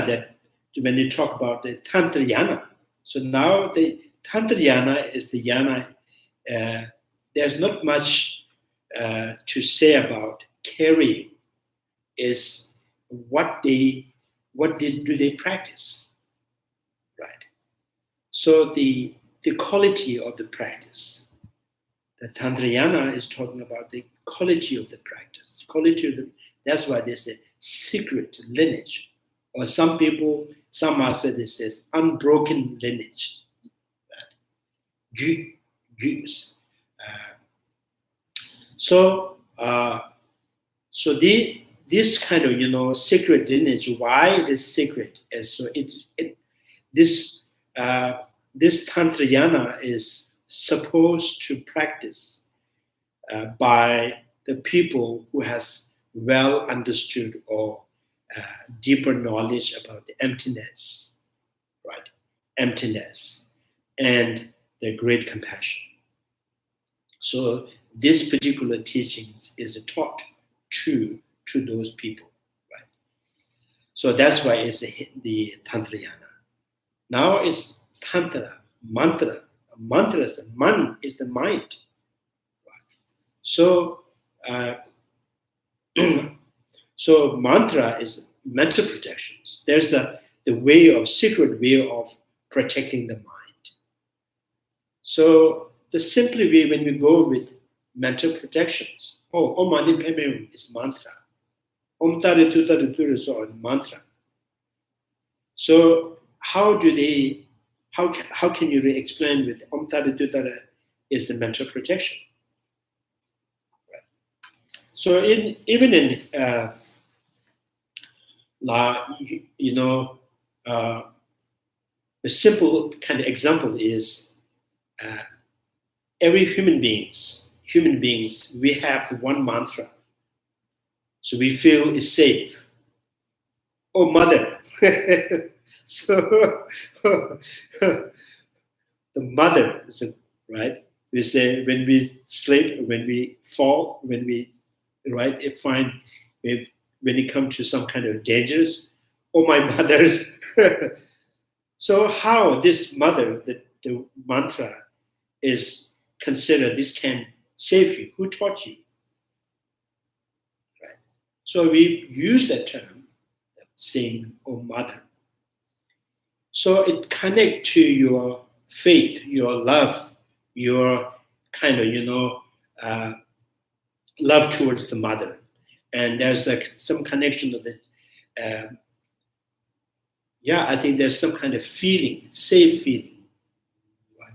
that when you talk about the tantra yana, so now the tantra yana is the yana. There's not much to say about carrying. Is what do they practice, right? So the quality of the practice. The Tantrayana is talking about the quality of the practice. That's why they say secret lineage. Or some master, they says unbroken lineage. Right? Use. So this kind of secret lineage. Why it is secret? As so this Tantrayana is supposed to practice by the people who has well understood or deeper knowledge about the emptiness, right? Emptiness and the great compassion. So this particular teachings is taught to those people, right? So that's why it's the Tantrayana. Now it's Tantra, mantra. Mantra is the mind. So, so mantra is mental protections. There's the secret way of protecting the mind. So the simple way when we go with mental protections, Om Mani Padme Hum is mantra. Om Tare Tu Tare Tu is mantra. So how can you explain with Om Tare Tu Tare is the mental protection? Right. So even in a simple kind of example is every human beings, we have the one mantra. So we feel is safe. Oh, mother. So the mother, right? We say when we sleep, when we fall, when we when it comes to some kind of dangers, oh my mothers. So how this mother, the mantra is considered, this can save you? Who taught you? Right. So we use that term, saying, oh mother. So it connects to your faith, your love, your kind of, love towards the mother. And there's like some connection of it. I think there's some kind of feeling, safe feeling. Right?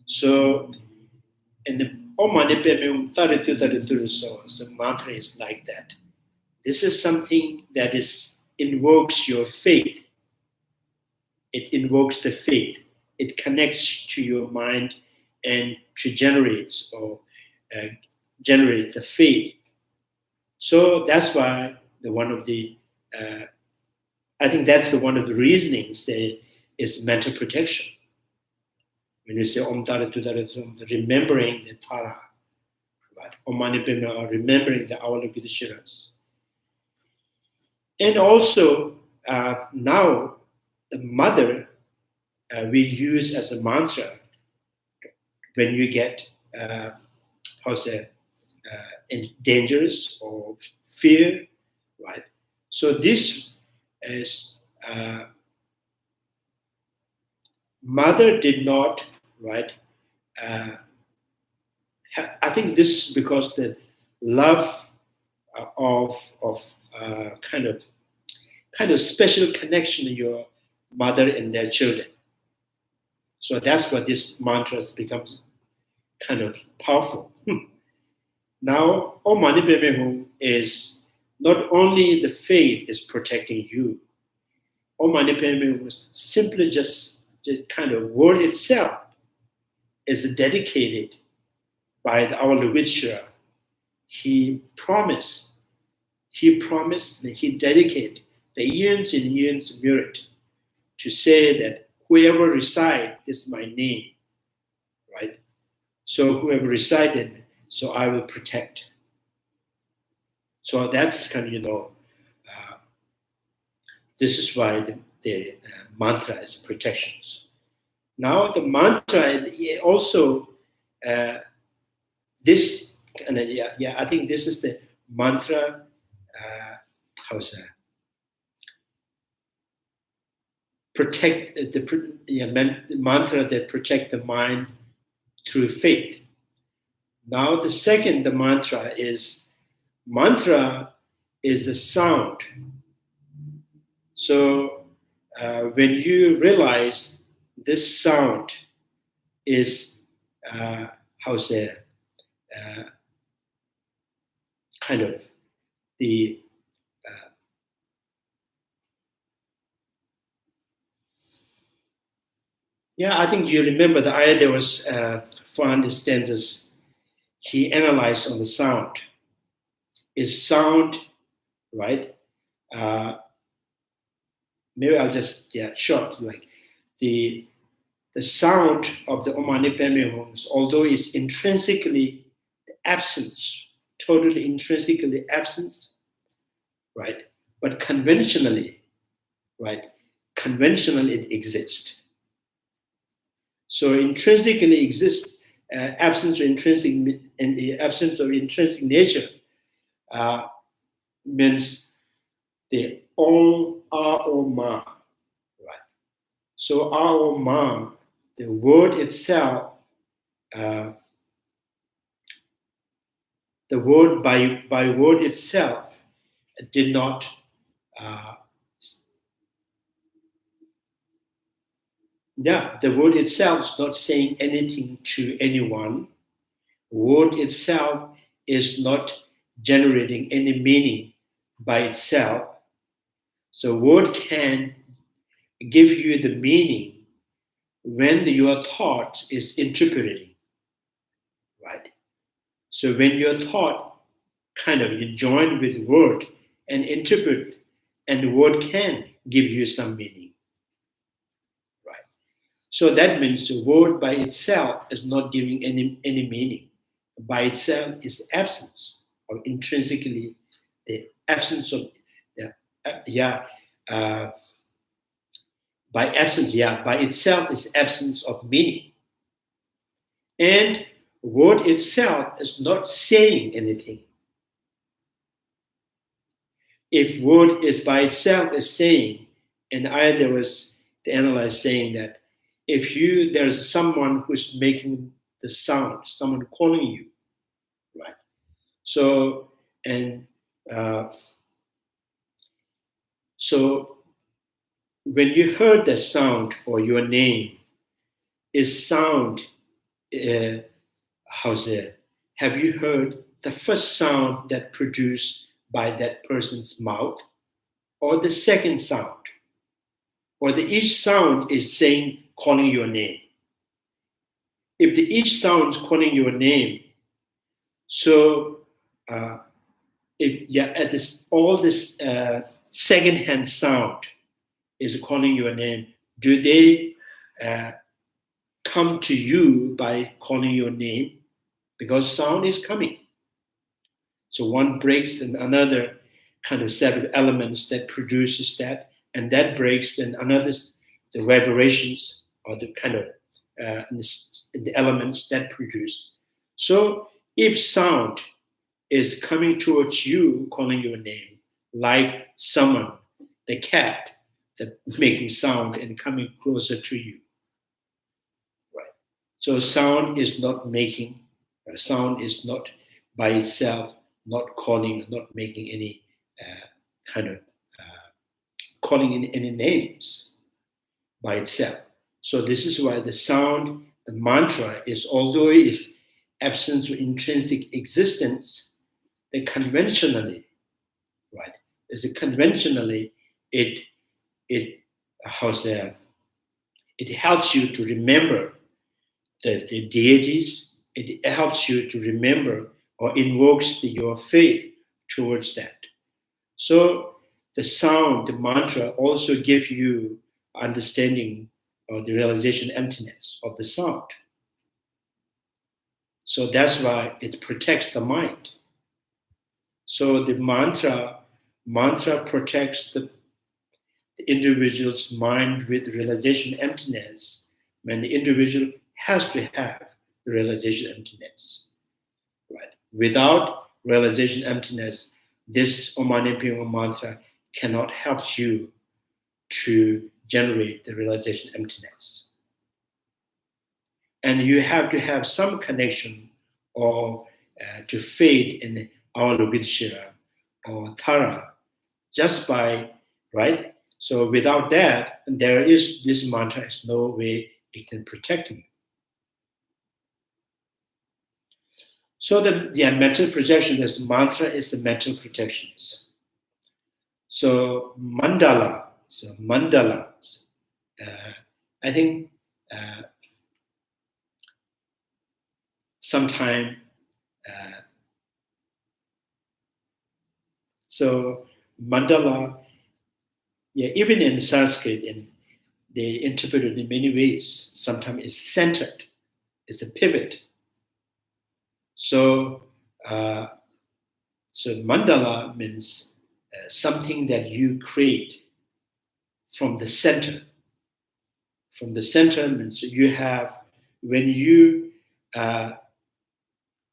So, and the Om Mani Padme Hum Tare Tu Tare Tu, so mantra is like that. This is something that invokes your faith. It invokes the faith. It connects to your mind and to generate the faith. So that's why I think that's one of the reasonings is mental protection. When you say Om Tare Tu Tare Tu, remembering the Tara, right? Om Mani Padme, or remembering the Avalokiteshvaras. And also now the mother we use as a mantra when you get in dangerous or fear, right? So this is mother did not, right? I think this is because the love of kind of special connection your mother and their children. So that's what this mantra becomes kind of powerful. Now, Om Mani Padme Hum is not only the faith is protecting you. Om Mani Padme Hum was simply just the kind of word itself is dedicated by our Lama. He promised that he dedicated the years and years of merit to say that whoever recite, this is my name, right? So whoever recited, so I will protect. So that's kind of, this is why the mantra is protections. Now the mantra also, this, I think this is the mantra, how's that? Protect the mantra that protect the mind through faith. Now the mantra is the sound. So when you realize this sound is kind of the I think you remember the ayah. There was 400 stanzas. He analyzed on the sound. Is sound right? Maybe I'll just short, like the sound of the Om Mani Padme Hum, although it's intrinsically absence, totally intrinsically absence, right? But conventionally, right? Conventionally it exists. So intrinsically exists, absence of intrinsic, and the absence of intrinsic nature means the Om Ma, right? So Om Ma, the word itself, the word by word itself did not the word itself is not saying anything to anyone. Word itself is not generating any meaning by itself. So word can give you the meaning when your thought is interpreting, right? So when your thought you join with word and interpret, and the word can give you some meaning. So that means the word by itself is not giving any meaning. By itself is absence, or intrinsically the absence of by itself is absence of meaning. And word itself is not saying anything. If word is by itself is saying, and there was the analyst saying that if there's someone who's making the sound, someone calling you, right? So, and so when you heard the sound or your name, is sound, have you heard the first sound that produced by that person's mouth, or the second sound? Or each sound is saying, calling your name. If each sound is calling your name, so all this second-hand sound is calling your name, do they come to you by calling your name? Because sound is coming. So one breaks and another kind of set of elements that produces that, and that breaks, and another, the vibrations or the kind of the elements that produce. So if sound is coming towards you, calling your name, like someone, the cat, that making sound and coming closer to you, right? So sound is not making, sound is not by itself, not calling, not making any calling in any names. by itself. So this is why the sound, the mantra is, although it is absence of intrinsic existence, they conventionally, right? It it helps you to remember the deities. It helps you to remember or invokes your faith towards that. So the sound, the mantra also gives you understanding of the realization emptiness of the sound. So that's why it protects the mind. So the mantra protects the individual's mind with realization emptiness when the individual has to have the realization emptiness. Right? Without realization emptiness, this Om Mani Padme Hum mantra cannot help you to generate the realization emptiness. And you have to have some connection or to faith in our Logitshira or Tara just by, right? So without that, this mantra has no way it can protect you. So the mental projection, this mantra is the mental projections. So mandalas, I think sometime, so mandala, even in Sanskrit, they interpret it in many ways. Sometimes it's centered, it's a pivot. So mandala means something that you create from the center. From the center means you have, when you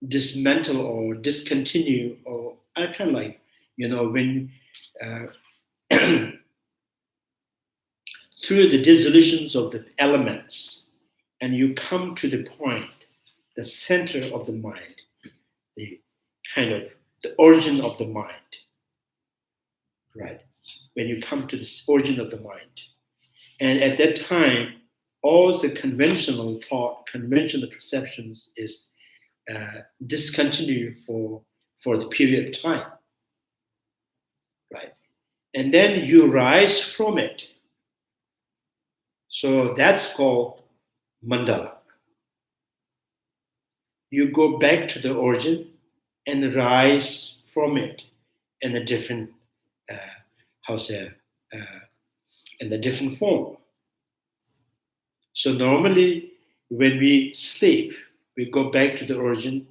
dismantle or discontinue, or I kind of like, when through the dissolutions of the elements, and you come to the point, the center of the mind, the origin of the mind, right? When you come to the origin of the mind. And at that time, all the conventional thought, conventional perceptions is discontinued for the period of time, right? And then you rise from it. So that's called mandala. You go back to the origin and rise from it in a different, in a different form. So normally when we sleep, we go back to the origin,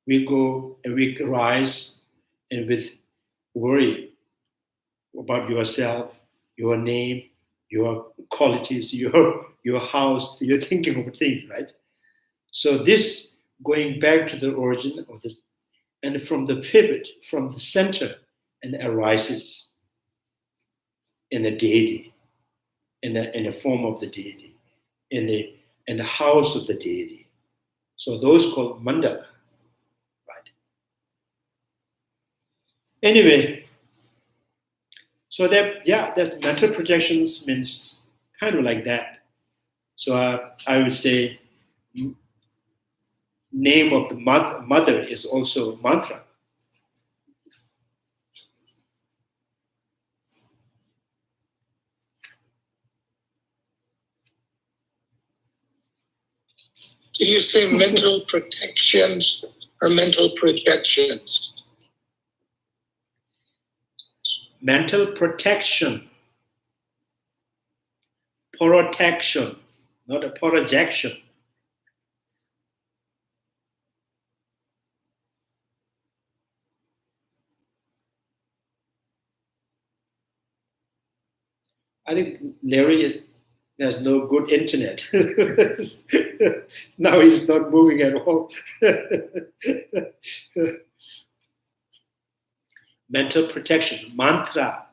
we go and we rise and with worry about yourself, your name, your qualities, your house, you're thinking of things, right? So this going back to the origin of this, and from the pivot, from the center, and arises in the deity, in the form of the deity, in the house of the deity. So those called mandala, right? Anyway, so that's mental projections means kind of like that. So I would say name of the mother is also mantra. Did you say mental protections or mental projections? Mental protection. Protection, not a projection. I think Larry has no good internet. Now he's not moving at all. Mental protection, mantra,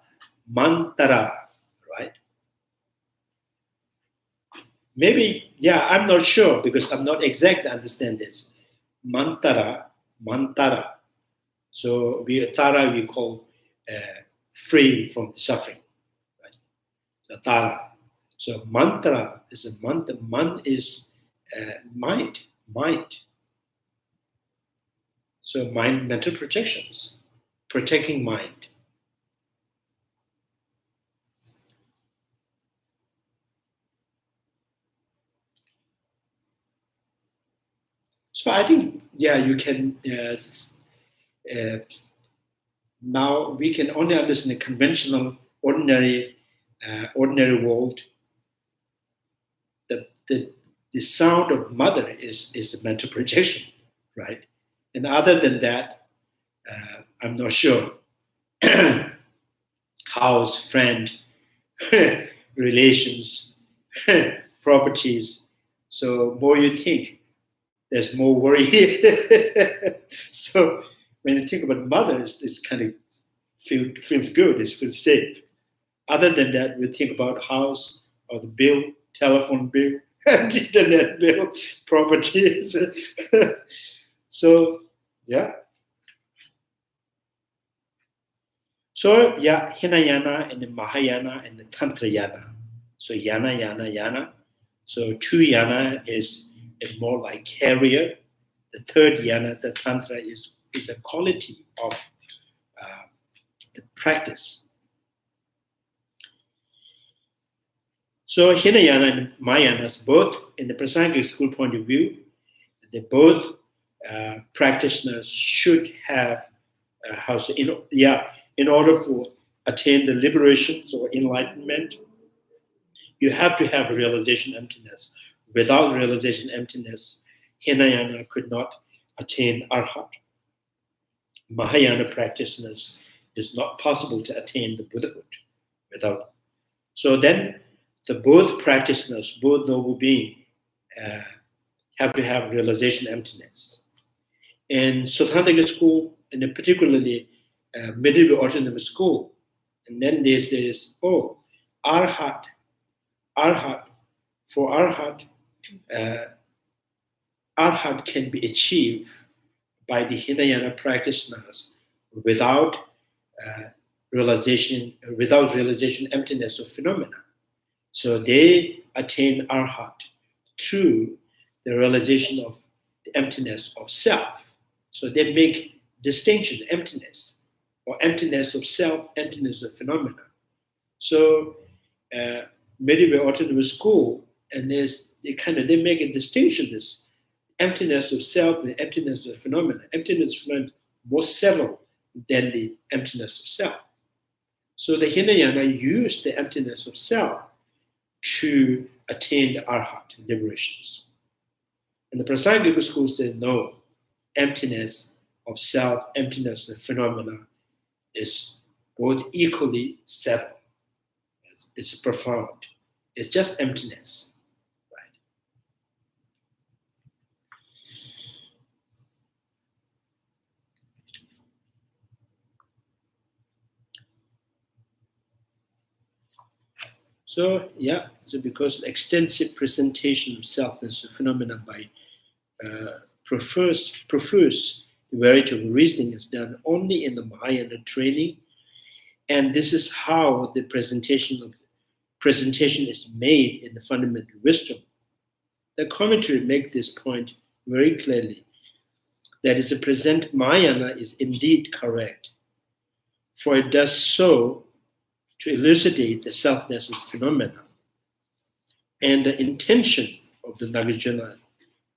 right? Maybe, I'm not sure because I'm not exact to understand this. Mantara. So Tara we call free from suffering. Right? So Tara. So mantra is a mantra. Man is mind. So mind, mental projections, protecting mind. So I think, you can, now we can only understand the conventional, ordinary world. The sound of mother is the mental projection, right? And other than that, I'm not sure. House, friend, relations, properties. So more you think, there's more worry. So when you think about mother, it's kind of feels good, it feels safe. Other than that, we think about house or the bill, telephone bill, internet bill, properties. So, yeah. So, Hinayana and the Mahayana and the Tantra Yana. So, Yana. So, two Yana is more like carrier. The third Yana, the Tantra, is a quality of the practice. So, Hinayana and Mahayana, both in the Prasangika school point of view, they both practitioners should have in order for attain the liberations or enlightenment, you have to have realization emptiness. Without realization emptiness, Hinayana could not attain arhat. Mahayana practitioners, it's not possible to attain the Buddhahood without. So then, the both practitioners, both noble beings, have to have realization emptiness. In Siddhanta school, and particularly medieval autonomous school, and then they says, arhat, for arhat, arhat can be achieved by the Hinayana practitioners without realization emptiness of phenomena. So they attain arhat through the realization of the emptiness of self. So they make distinction, emptiness, or emptiness of self, emptiness of phenomena. So medieval autonomous school, and they make a distinction, this emptiness of self and emptiness of phenomena. Emptiness of phenomena more settled than the emptiness of self. So the Hinayana used the emptiness of self to attain the arhat, liberations. And the Prasangika school said, no, emptiness of self, emptiness of phenomena is both equally settled. It's profound. It's just emptiness, right? So, so because extensive presentation of self as a phenomenon by prefers the variety of reasoning is done only in the Mahayana training, and this is how the presentation is made in the fundamental wisdom. The commentary makes this point very clearly. That is, the present Mahayana is indeed correct, for it does so to elucidate the selfness of the phenomena. And the intention of the Nagarjuna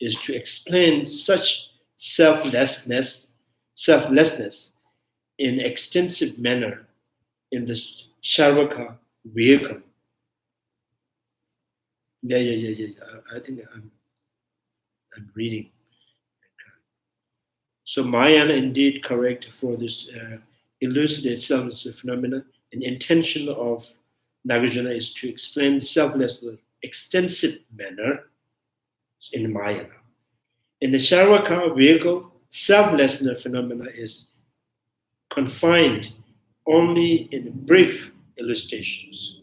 is to explain such selflessness in extensive manner in the Sharvaka vehicle. I think I'm reading. So Mahayana indeed correct for this elucidate selfless phenomena. An intention of Nagarjuna is to explain selflessness in extensive manner in Mahayana. In the Sharvaka vehicle, selflessness phenomena is confined only in brief illustrations.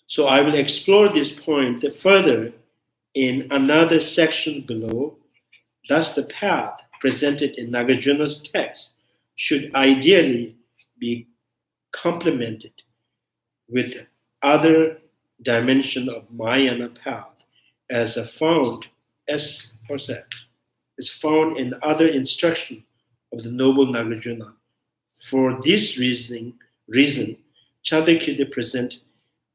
So I will explore this point further in another section below. Thus, the path presented in Nagarjuna's text should ideally be complemented with other dimension of Mahayana path as found in other instruction of the noble Nagarjuna. For this reason, Chandrakirti present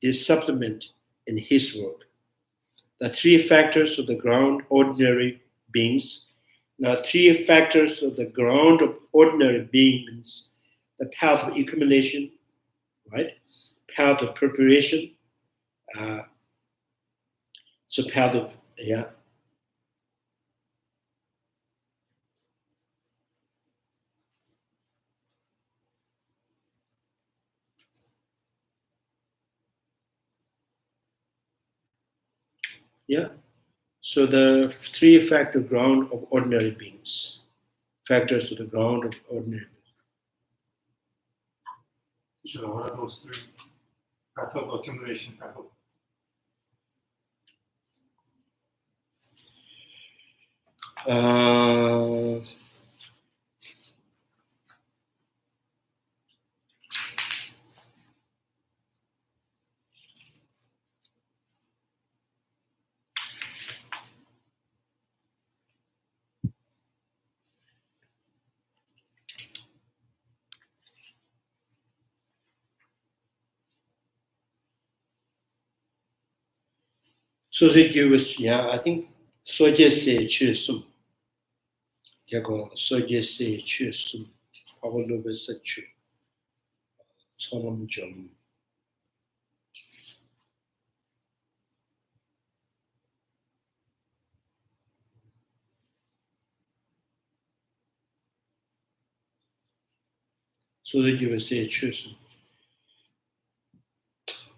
this supplement in his work. The three factors of the ground ordinary beings. Now, three factors of the ground of ordinary beings: the path of accumulation, right? Path of preparation. So path of So the three factor ground of ordinary beings. Factors of the ground of ordinary beings. So what are those three? Path of accumulation, path of So they give us, I think Soje se chu sum. Jago Soje se chu sum. Pavlova se chu. Sonam jam. So they give us se chu sum.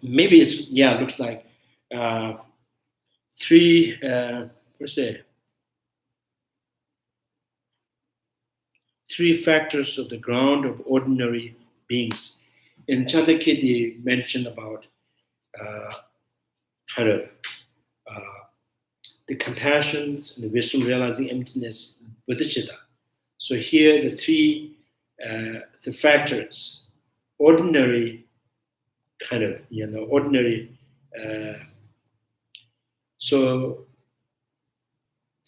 Maybe it's, looks like three, three factors of the ground of ordinary beings. In Chandrakirti mentioned about the compassions and the wisdom realizing emptiness, bodhicitta. So here the three the factors, ordinary ordinary. So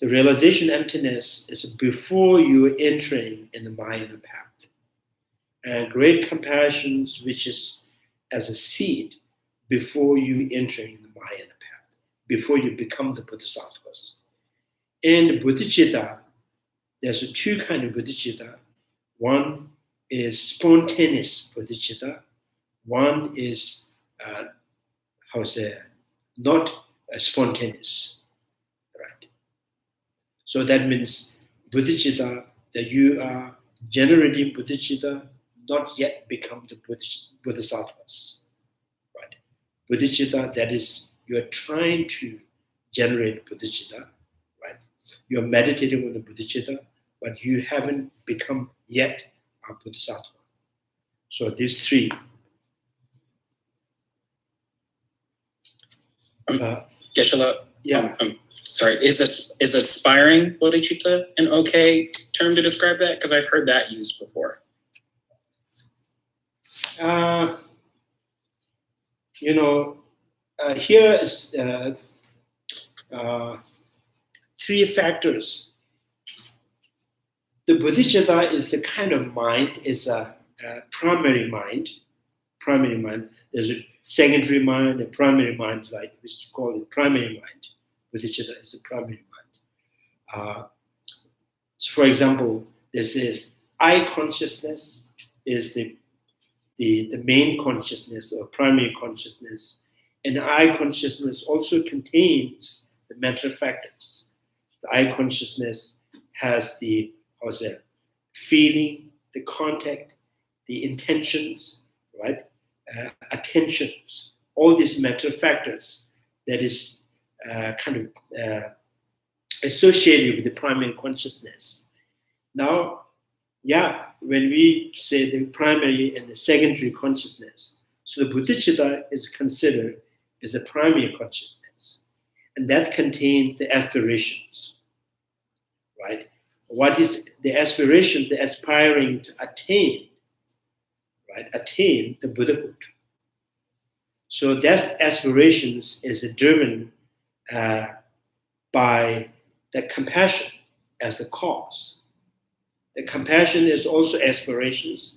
the realization emptiness is before you entering in the Mahayana path. And great compassions, which is as a seed before you entering in the Mahayana path, before you become the Bodhisattvas. In bodhicitta, there's two kinds of bodhicitta. One is spontaneous bodhicitta. One is, not spontaneous, right? So that means bodhicitta, that you are generating bodhicitta, not yet become the bodhisattvas, right? Bodhicitta, that is, you are trying to generate bodhicitta, right? You are meditating on the bodhicitta, but you haven't become yet a bodhisattva. So these three. Geshe-la, I'm sorry. Is aspiring bodhicitta an okay term to describe that? Because I've heard that used before. Here is three factors. The bodhicitta is the kind of mind, is a primary mind. Primary mind. There's a secondary mind, a primary mind, like we call it primary mind. Bodhicitta is a primary mind. So for example, this is I consciousness is the main consciousness or primary consciousness. And I consciousness also contains the mental factors. The I consciousness has the feeling, the contact, the intentions, right? Attentions, all these mental factors that is associated with the primary consciousness. Now, when we say the primary and the secondary consciousness, so the bodhicitta is considered as a primary consciousness, and that contains the aspirations, right? What is the aspiration, the aspiring to attain, right, attain the Buddhahood. So that aspirations is driven by the compassion as the cause. The compassion is also aspirations,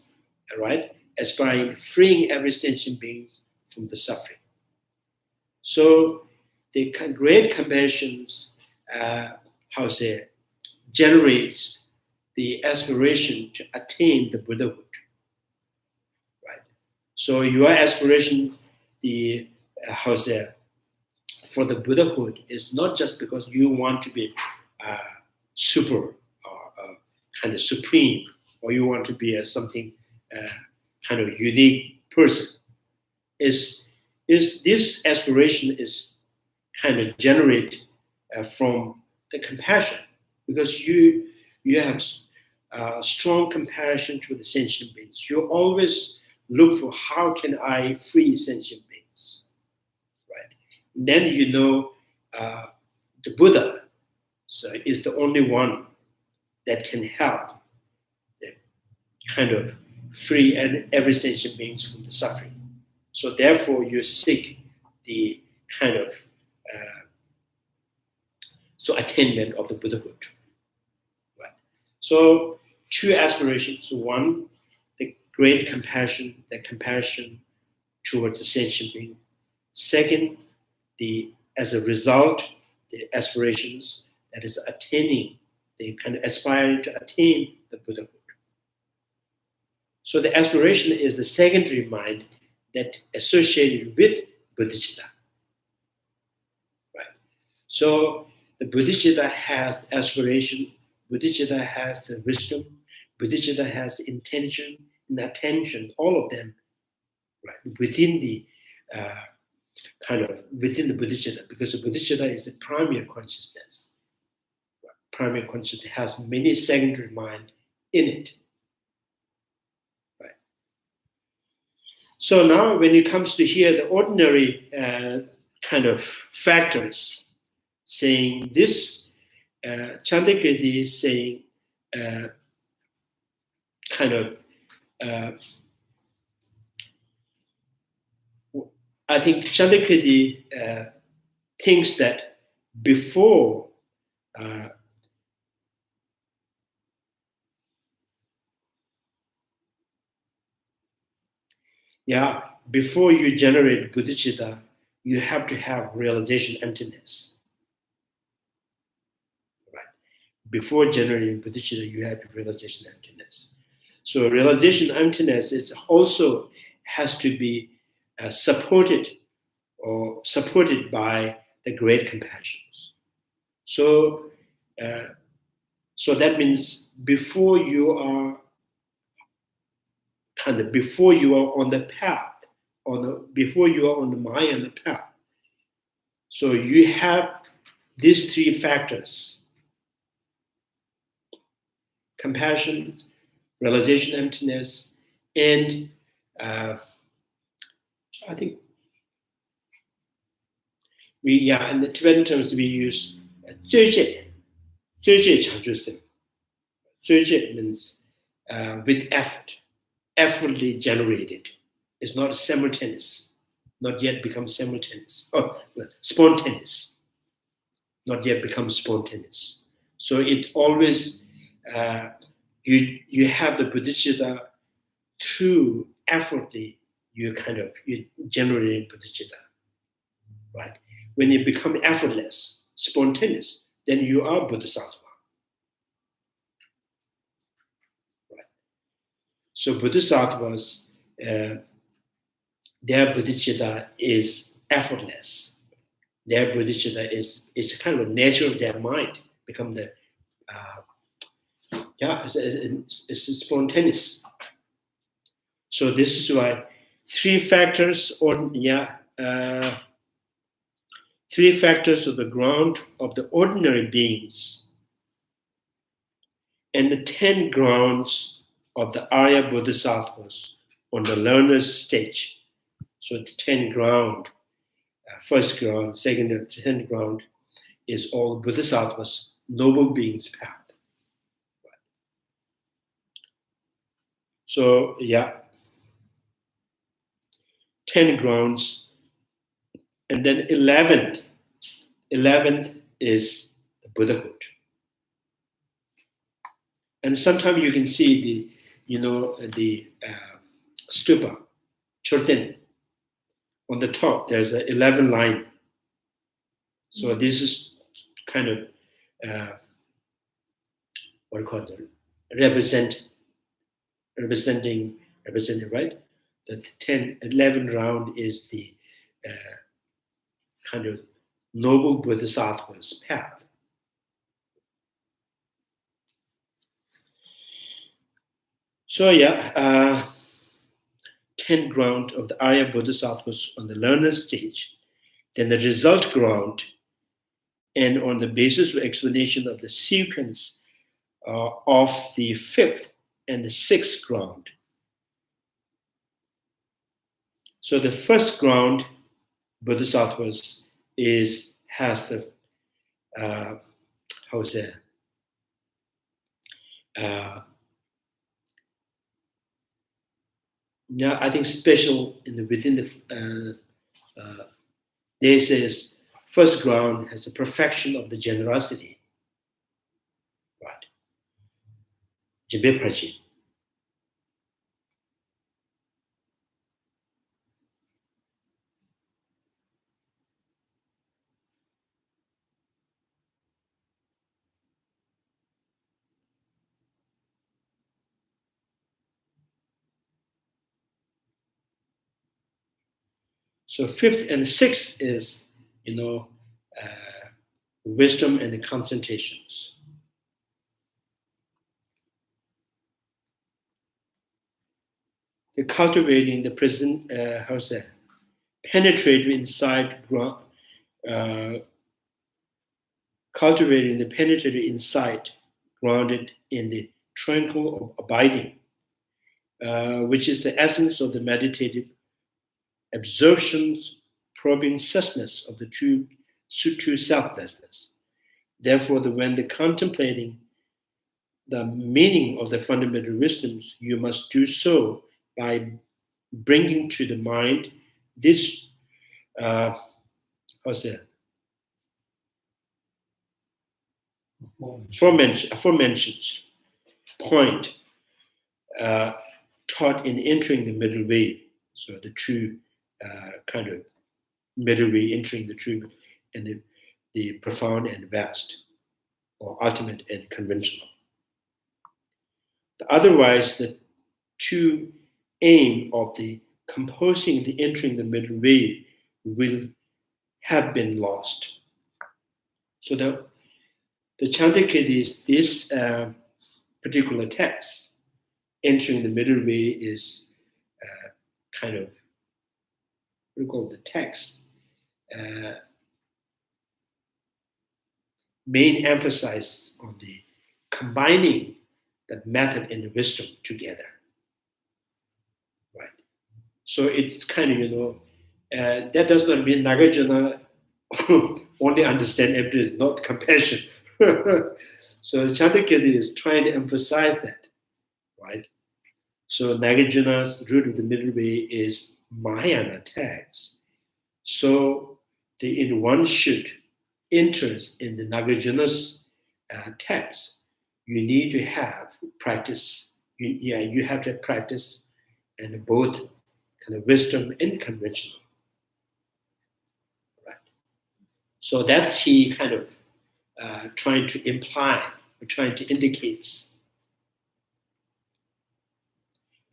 right? Aspiring, freeing every sentient being from the suffering. So the great compassions, generates the aspiration to attain the Buddhahood, right? So your aspiration, for the Buddhahood is not just because you want to be super or kind of supreme, or you want to be something kind of unique person. Is this aspiration is kind of generate from the compassion, because you have strong compassion to the sentient beings. You always look for how can I free sentient beings, right? Then you know the Buddha is the only one that can help kind of free every sentient beings from the suffering. So therefore, you seek the kind of attainment of the Buddhahood. Right. So two aspirations: one, the great compassion, the compassion towards the sentient being. Second, as a result, the aspirations that is attaining, they kind of aspiring to attain the Buddhahood. So the aspiration is the secondary mind that associated with bodhicitta. Right. So the bodhicitta has the aspiration, bodhicitta has the wisdom, bodhicitta has the intention and attention, all of them, right, within the within the bodhicitta, because the bodhicitta is a primary consciousness. Right. Primary consciousness has many secondary mind in it. So now when it comes to here, the ordinary kind of factors, saying this, Chandrakirti is saying I think Chandrakirti thinks that before before you generate bodhicitta, you have to have realization emptiness. Right. Before generating bodhicitta, you have to realization emptiness. So realization emptiness is also has to be supported by the great compassions. So that means before you are on the path, before you are on the Maya and the path. So you have these three factors: compassion, realization emptiness, and I think in the Tibetan terms we use 追戒常住性. 追戒 means with effort, effortly generated. It's not simultaneous, not yet become simultaneous. Spontaneous, not yet become spontaneous. So it always, you have the bodhicitta through effortly, you generating bodhicitta, right? When you become effortless, spontaneous, then you are Bodhisattva. Right? So Bodhisattvas, their bodhicitta is effortless. Their bodhicitta is kind of a nature of their mind, become the it's spontaneous. So this is why three factors of the ground of the ordinary beings and the 10 grounds of the Arya Bodhisattvas on the learner's stage. So the 10 ground, first ground, second and 10th ground is all Bodhisattvas, noble beings' path. Right. So 10 grounds, and then 11th is Buddhahood. And sometimes you can see the stupa, Churten. On the top, there's an 11 line. So this is kind of what do you call it? Representing, right? The 11 round is the kind of noble Bodhisattva's path. So 10 ground of the Arya Bodhisattvas on the learner stage, then the result ground, and on the basis of explanation of the sequence of the 5th and the 6th ground. So the first ground, Bodhisattvas, has the I think special within the they says first ground has the perfection of the generosity, right? Jibepraji. So 5th and 6th is, wisdom and the concentrations. The cultivating the present, penetrating inside, cultivating the penetrating insight, grounded in the tranquil abiding, which is the essence of the meditative absorptions, probing suchness of the true selflessness. Therefore, when the contemplating the meaning of the fundamental wisdoms, you must do so by bringing to the mind this, aforementioned point taught in entering the middle way. So the true kind of middle way, entering the true and the profound and vast, or ultimate and conventional. Otherwise, the true aim of the composing, the entering the middle way, will have been lost. So the Chandrakirti, this particular text, entering the middle way, is kind of, what do you call the text? Main emphasis on the combining the method and the wisdom together, right? So it's kind of, that does not mean Nagarjuna only understand emptiness, not compassion. So Chandrakirti is trying to emphasize that, right? So Nagarjuna's root of the middle way is Mahayana text. So in one should interest in the Nagarjuna's text, you need to have practice. You have to practice and both kind of wisdom and conventional. Right. So that's he kind of trying to imply, or trying to indicate.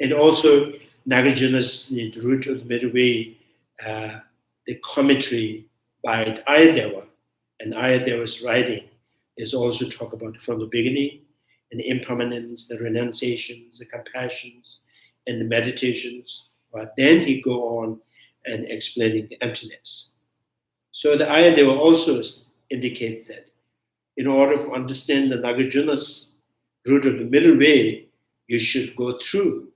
And also Nagarjuna's the root of the middle way, the commentary by Ayadeva, and Ayadeva's writing is also talk about from the beginning, and the impermanence, the renunciations, the compassions, and the meditations. But then he go on and explaining the emptiness. So the Ayadeva also indicates that in order to understand the Nagarjuna's root of the middle way, you should go through,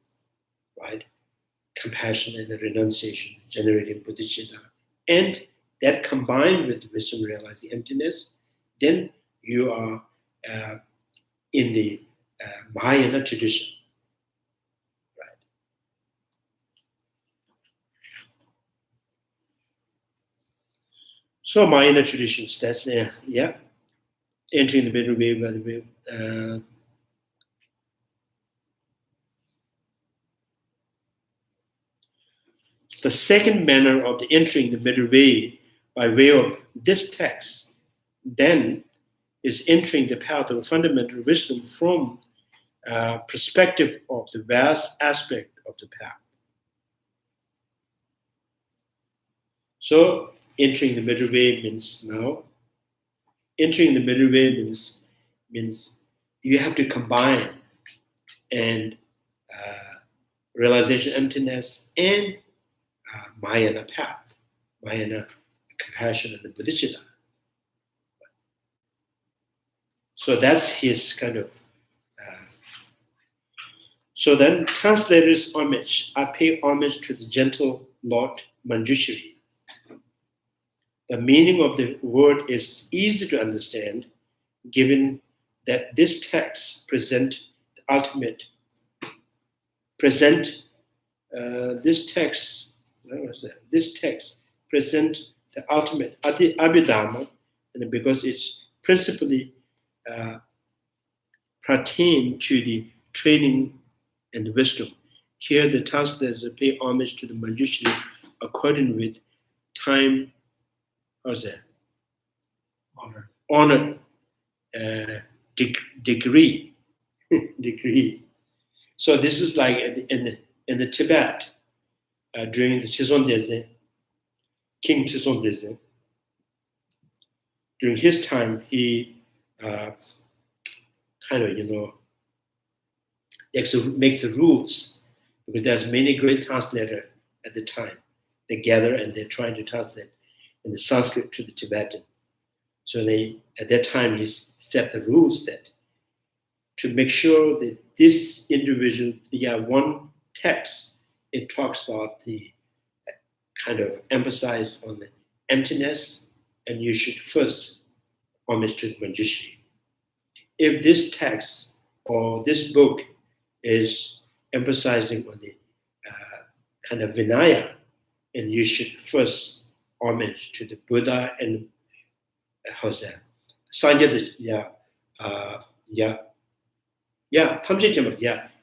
right, compassion and the renunciation, generating bodhicitta, and that combined with wisdom, realize the emptiness, then you are in the Mahayana tradition. Right. So minor traditions, that's entering the middle way by the way. The second manner of the entering the middle way by way of this text then is entering the path of fundamental wisdom from perspective of the vast aspect of the path. So entering the middle way means means you have to combine and realization emptiness and Mahayana path, Mahayana compassion and the Bodhisattva. So that's his kind of. So then, translator's homage. I pay homage to the gentle Lord Manjushri. The meaning of the word is easy to understand, given that this text present the ultimate. This text present the ultimate Abhidharma, and because it's principally pertain to the training and the wisdom. Here the translators pay homage to the Manjushri according with time, honor, degree. degree. So this is like in the Tibet during the Chizon Deze, King Chizon Deze. During his time, he make the rules because there's many great translators at the time. They gather and they're trying to translate in the Sanskrit to the Tibetan. So at that time he set the rules that to make sure that this individual, one text, it talks about the kind of emphasize on the emptiness, and you should first homage to the Manjushri. If this text or this book is emphasizing on the kind of Vinaya, and you should first homage to the Buddha and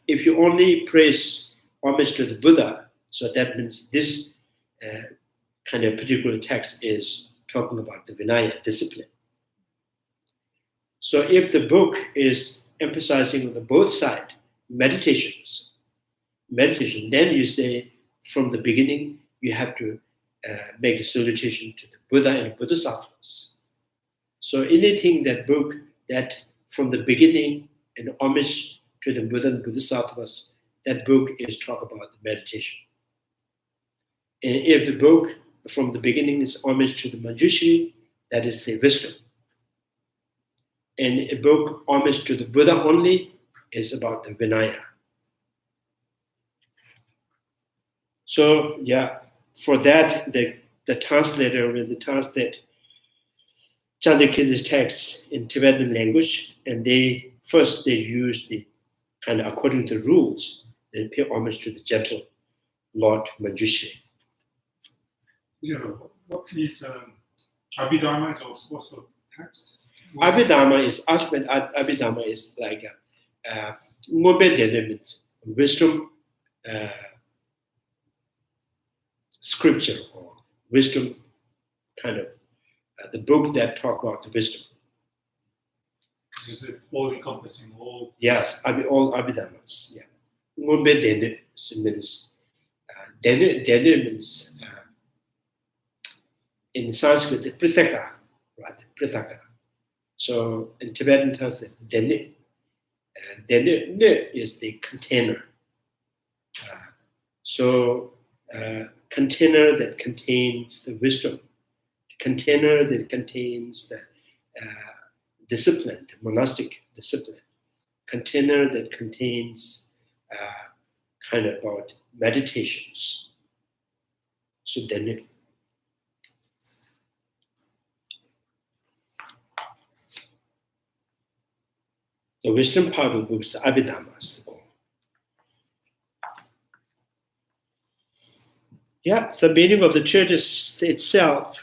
if you only praise homage to the Buddha, so that means this kind of particular text is talking about the Vinaya discipline. So if the book is emphasizing on the both side, meditation, then you say from the beginning you have to make a salutation to the Buddha and Bodhisattvas. So anything that book that from the beginning and homage to the Buddha and Bodhisattvas, that book is talk about the meditation. And if the book from the beginning is homage to the Manjushri, that is the wisdom. And a book homage to the Buddha only is about the Vinaya. So for that, the translator will translate Chandrakirti's text in Tibetan language, and they use the kind of according to the rules, they pay homage to the gentle Lord Manjushri. What is Abhidharma is also text? Abhidharma is ultimate. Abhidharma is like means wisdom, scripture or wisdom, kind of the book that talk about the wisdom. Is it all encompassing all? Yes, all Abhidharmas. Yeah, Ngombe Dene means Dene means in Sanskrit the Prithaka, right? Prithaka. So in Tibetan terms, it's Dene. Dene is the container. Container that contains the wisdom, container that contains the discipline, the monastic discipline, container that contains kind of about meditations. So then the wisdom part of the book is the Abhidharmas. The meaning of the church itself,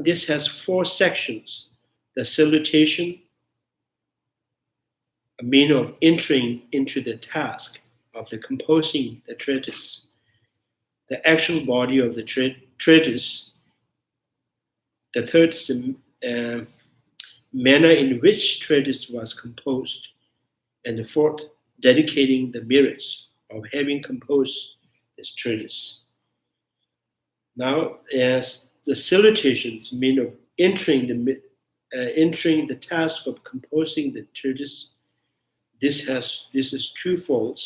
this has 4 sections. The salutation, a mean of entering into the task of the composing the treatise. The actual body of the treatise. The third is the manner in which treatise was composed. And the fourth, dedicating the merits of having composed this treatise. Now, as the salutations mean of entering the task of composing the treatise, this is twofold: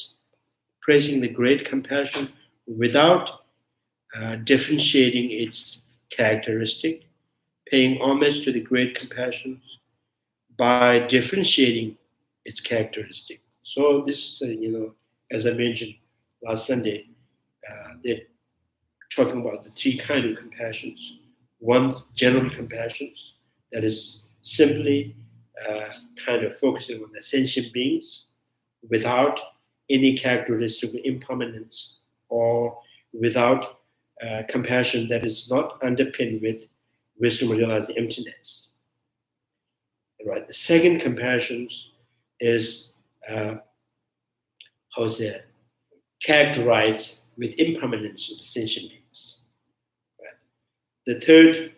praising the great compassion without differentiating its characteristic, paying homage to the great compassion by differentiating its characteristic. So this, as I mentioned last Sunday, they're talking about the 3 kinds of compassions. One, general compassions, that is simply kind of focusing on the sentient beings without any characteristic of impermanence, or without compassion that is not underpinned with wisdom realizing emptiness. Right. The second compassion is characterized with impermanence of the sentient beings. Right. The third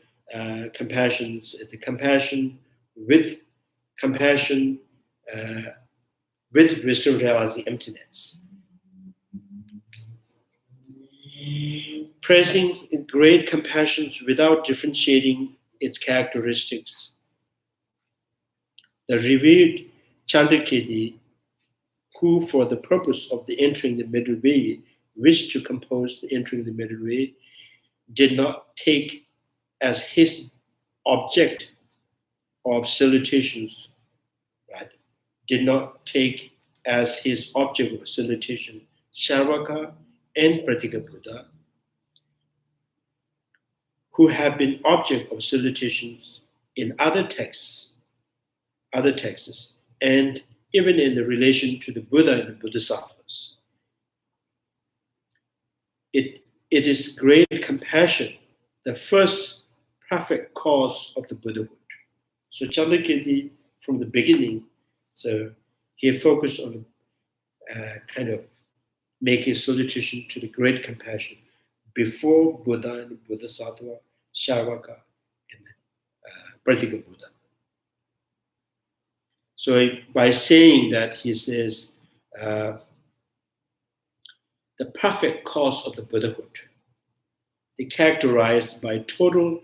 compassion is the compassion with wisdom realizing emptiness. Praising great compassions without differentiating its characteristics. The revered Chandrakirti, who for the purpose of the entering the middle way wished to compose the entering the middle way, did not take as his object of salutations, right? Did not take as his object of salutation Sharvaka and Pratika Buddha, who have been object of salutations in other texts, and even in the relation to the Buddha and the Bodhisattvas. It is great compassion, the first perfect cause of the Buddhahood. So Chandrakirti, from the beginning, so he focused on kind of making salutation to the great compassion before Buddha and Bodhisattva, Sharvaka, and Pratika Buddha. So by saying that, he says, the perfect cause of the Buddhahood, they characterized by total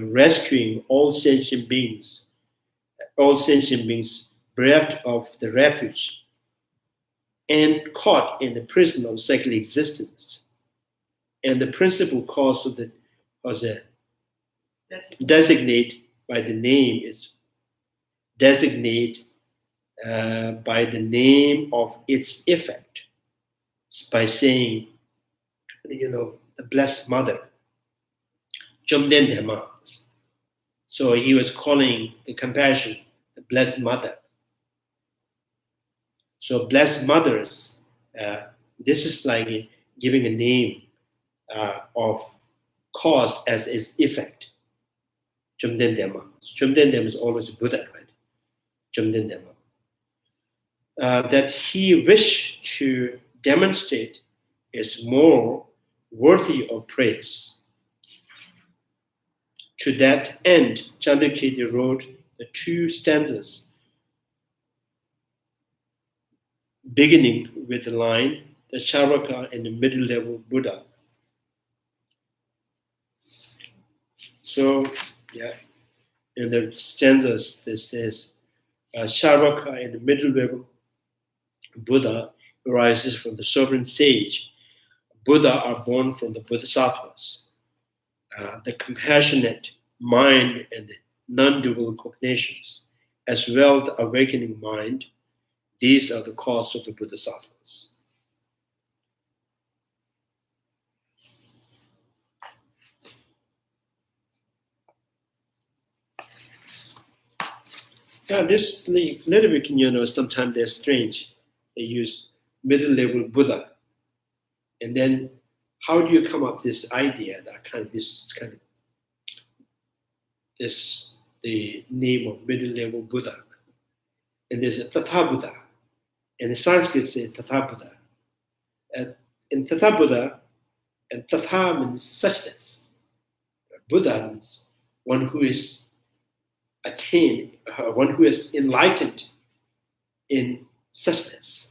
rescuing all sentient beings bereft of the refuge and caught in the prison of cyclic existence. And the principal cause of the designate by the name is designate by the name of its effect, by saying, the Blessed Mother, Chomden Dhamma. So he was calling the compassion the Blessed Mother. So Blessed Mothers, this is like giving a name of cause as its effect. Chomden Dhamma. Chomden Dhamma is always Buddha, right? Chomden Dhamma. That he wished to demonstrate is more worthy of praise. To that end, Chandrakirti wrote the 2 stanzas, beginning with the line, the Charvaka and the middle level Buddha. So, in the stanzas, this says, Charvaka and the middle level Buddha arises from the sovereign sage. Buddha are born from the Bodhisattvas. The compassionate mind and the non-dual cognitions, as well as the awakening mind, these are the cause of the Bodhisattvas. This little bit, sometimes they're strange. They use middle-level Buddha. And then how do you come up with this idea that this kind of this the name of middle level Buddha. And there's a Tatha Buddha. And the Sanskrit says Tatha Buddha. In Tatha Buddha, and Tatha means suchness. Buddha means one who is attained, one who is enlightened in suchness.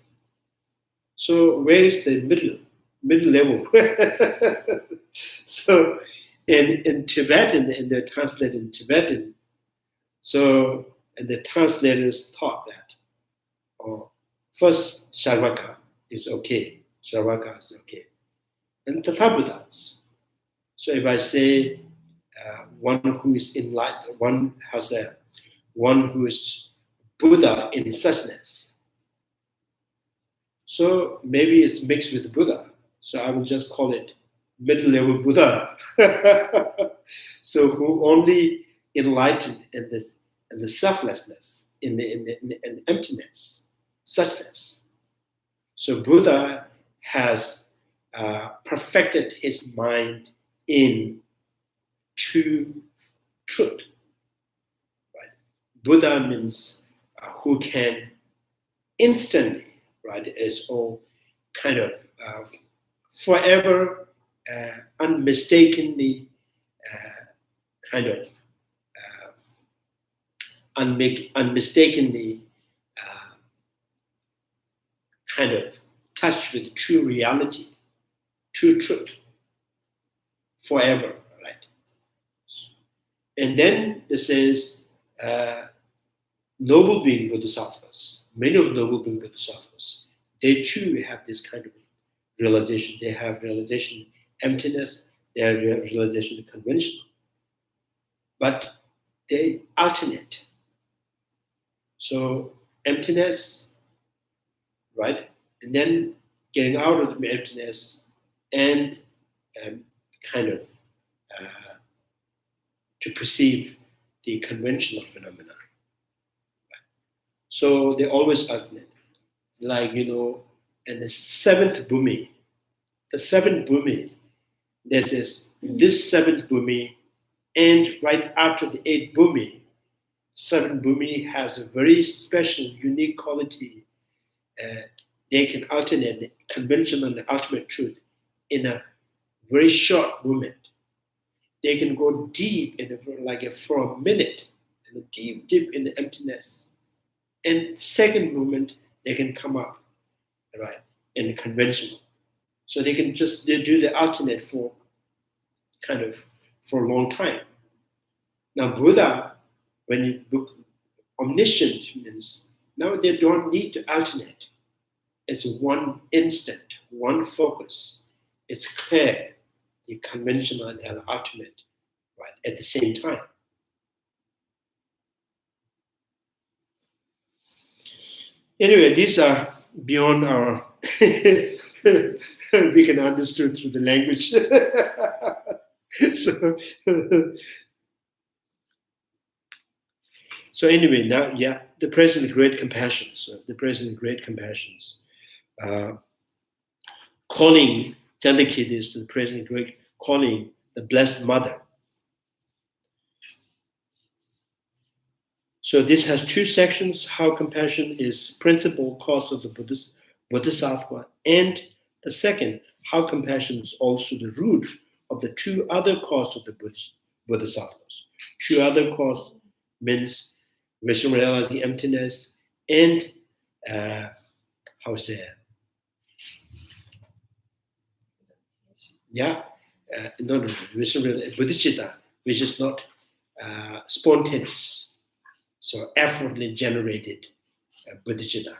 So where is the middle level? So in Tibetan, and they're translated in Tibetan, so and the translators thought that first Sharvaka is okay. Sharvaka is okay. And Tathabuddhas. So if I say one who is enlightened, one who is Buddha in suchness. So maybe it's mixed with Buddha. So I will just call it middle level Buddha. So who only enlightened in the selflessness, in the emptiness, suchness. So Buddha has perfected his mind in true truth. Right? Buddha means who can instantly, right, is all kind of forever, unmistakably, unmistakably kind of touch with true reality, true truth, forever, right? And then this is noble being Bodhisattvas, many of noble being Bodhisattvas, they too have this kind of realization. They have realization of emptiness, they have realization of conventional. But they alternate. So emptiness, right? And then getting out of the emptiness and to perceive the conventional phenomena. So they always alternate. Like, and the seventh bhumi, this seventh bhumi, and right after the eighth bhumi, seventh bhumi has a very special, unique quality. They can alternate the conventional and the ultimate truth in a very short moment. They can go deep for a minute, deep in the emptiness. And second moment, they can come up, right, in the conventional. So they can they do the alternate for a long time. Now Buddha, when you look, omniscient means now they don't need to alternate. It's one instant, one focus. It's clear, the conventional and ultimate, right, at the same time. Anyway, these are beyond our, we can understand through the language. So anyway, now, the present great compassions, calling Chandrakirti is the present great, calling the Blessed Mother. So this has two sections: how compassion is principal cause of the Bodhisattva, and the second, how compassion is also the root of the two other causes of the Bodhisattvas. Two other causes means wisdom realizing emptiness and wisdom bodhicitta, which is not spontaneous. So effortlessly generated bodhicitta.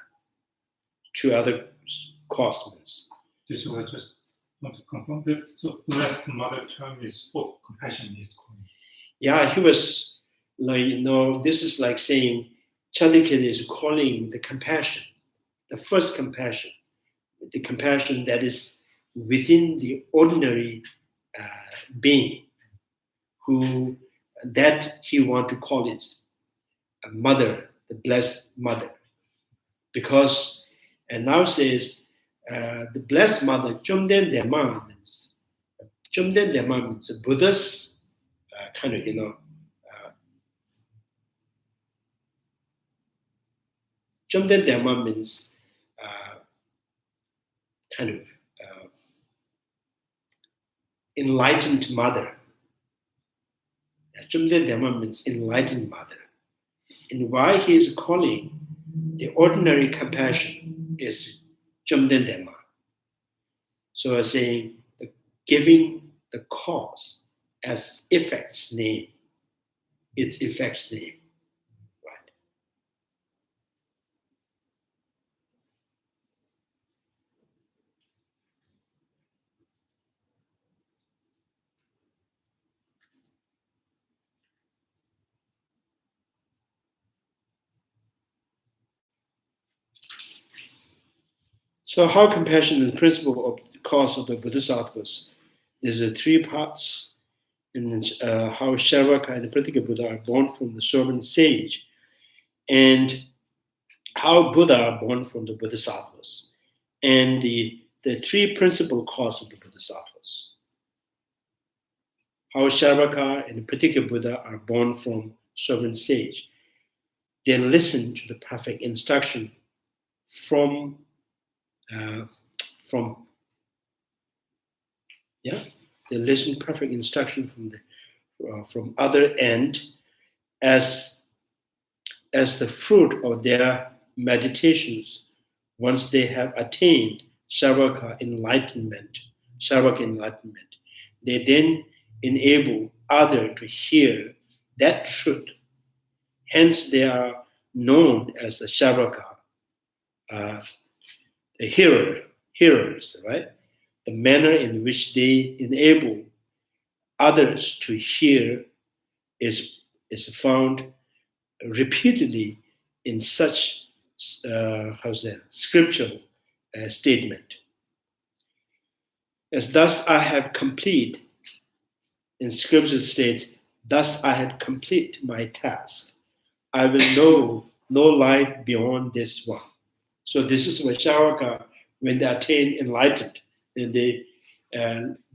Two other causes. This I just want to confirm that. So Blessed Mother term is for compassion is calling. Yeah, he was like, this is like saying Chandrakirti is calling the compassion, the first compassion, the compassion that is within the ordinary being, who that he want to call it a mother, the Blessed Mother, because and now says the Blessed Mother, Chomden Dema means a Buddha's Chomden Dhamma means kind of enlightened mother. Chomden Dhamma means enlightened mother. And why he is calling the ordinary compassion is Chomden Dhamma. So saying giving the cause as effect's name, its effect's name. Right. So how compassion is the principle of the cause of the Bodhisattvas? There's three parts. And how Sharvaka and the Pratika Buddha are born from the servant sage, and how Buddha are born from the Bodhisattvas, and the three principal causes of the Bodhisattvas. How Sharvaka and the Pratika Buddha are born from servant sage. They listen to the perfect instruction from they listen perfect instruction from other end as the fruit of their meditations. Once they have attained Sharvaka enlightenment, they then enable others to hear that truth. Hence, they are known as the Sharvaka, the hearers, right? The manner in which they enable others to hear is found repeatedly in such scriptural statement. As thus I have complete, in scripture states, thus I have complete my task. I will know no life beyond this one. So this is what Sharvaka, when they attain enlightened, and they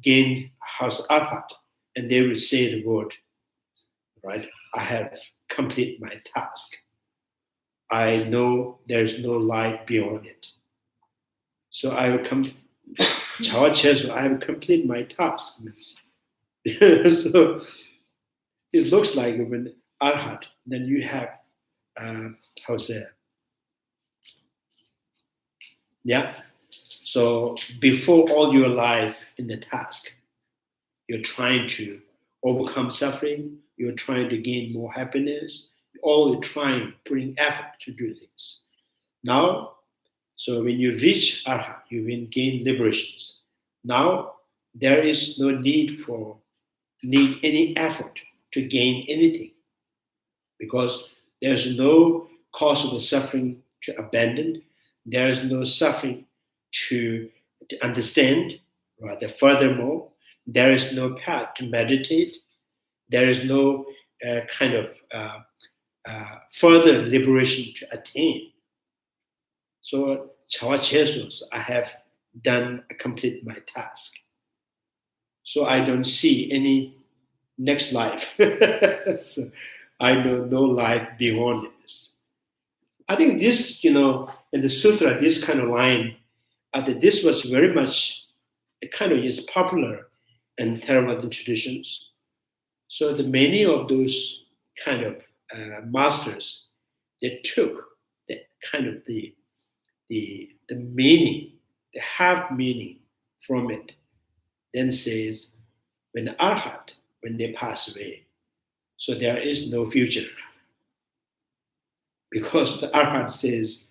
gain house arhat, and they will say the word, right? I have complete my task. I know there is no life beyond it. So I will I will complete my task. So it looks like when arhat, then you have So before all your life in the task, you're trying to overcome suffering, you're trying to gain more happiness, you're trying, putting effort to do things. Now, so when you reach arhat, you will gain liberations. Now, there is no need any effort to gain anything, because there's no cause of the suffering to abandon, there is no suffering to understand. Rather, furthermore, there is no path to meditate, there is no further liberation to attain. So, I have complete my task. So I don't see any next life. So I know no life beyond this. I think this, in the sutra, this kind of line, this was very much, it kind of is popular in Theravada traditions. So many of those kind of masters, they took the kind of the meaning, the half meaning from it, then says, when arhat, when they pass away, so there is no future. Because the arhat says,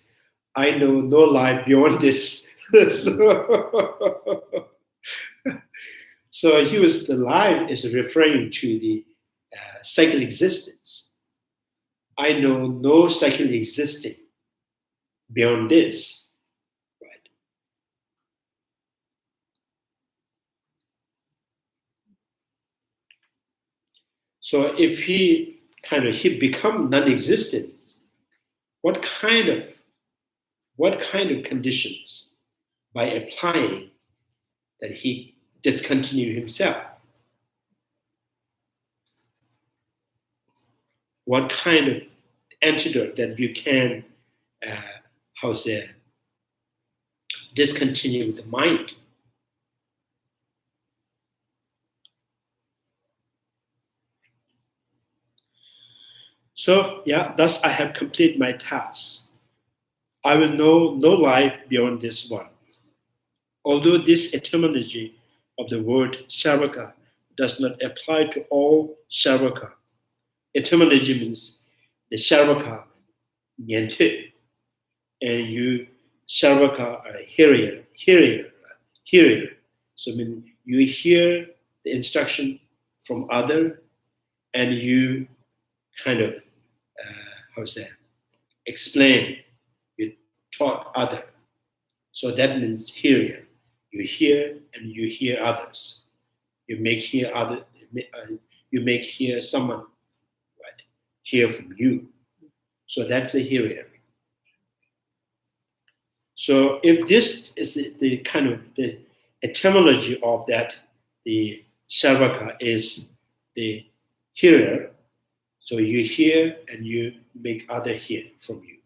I know no life beyond this. So the life is referring to the cycle existence. I know no cycle existing beyond this. Right? So if he become non-existent, what kind of conditions by applying that he discontinue himself? What kind of antidote that you can discontinue the mind. So, thus I have completed my task. I will know no life beyond this world. Although this etymology of the word Sharvaka does not apply to all Sharvaka. Etymology means the Sharvaka, Nyente, and you Sharvaka are hearer. So you hear the instruction from other, and you kind of explain. You taught other. So that means hearer. You hear and you hear others. You make hear other. You make hear someone, right? Hear from you. So that's the hearer. So if this is the kind of the etymology of that, the Sharvaka is the hearer. So you hear and you make other hear from you.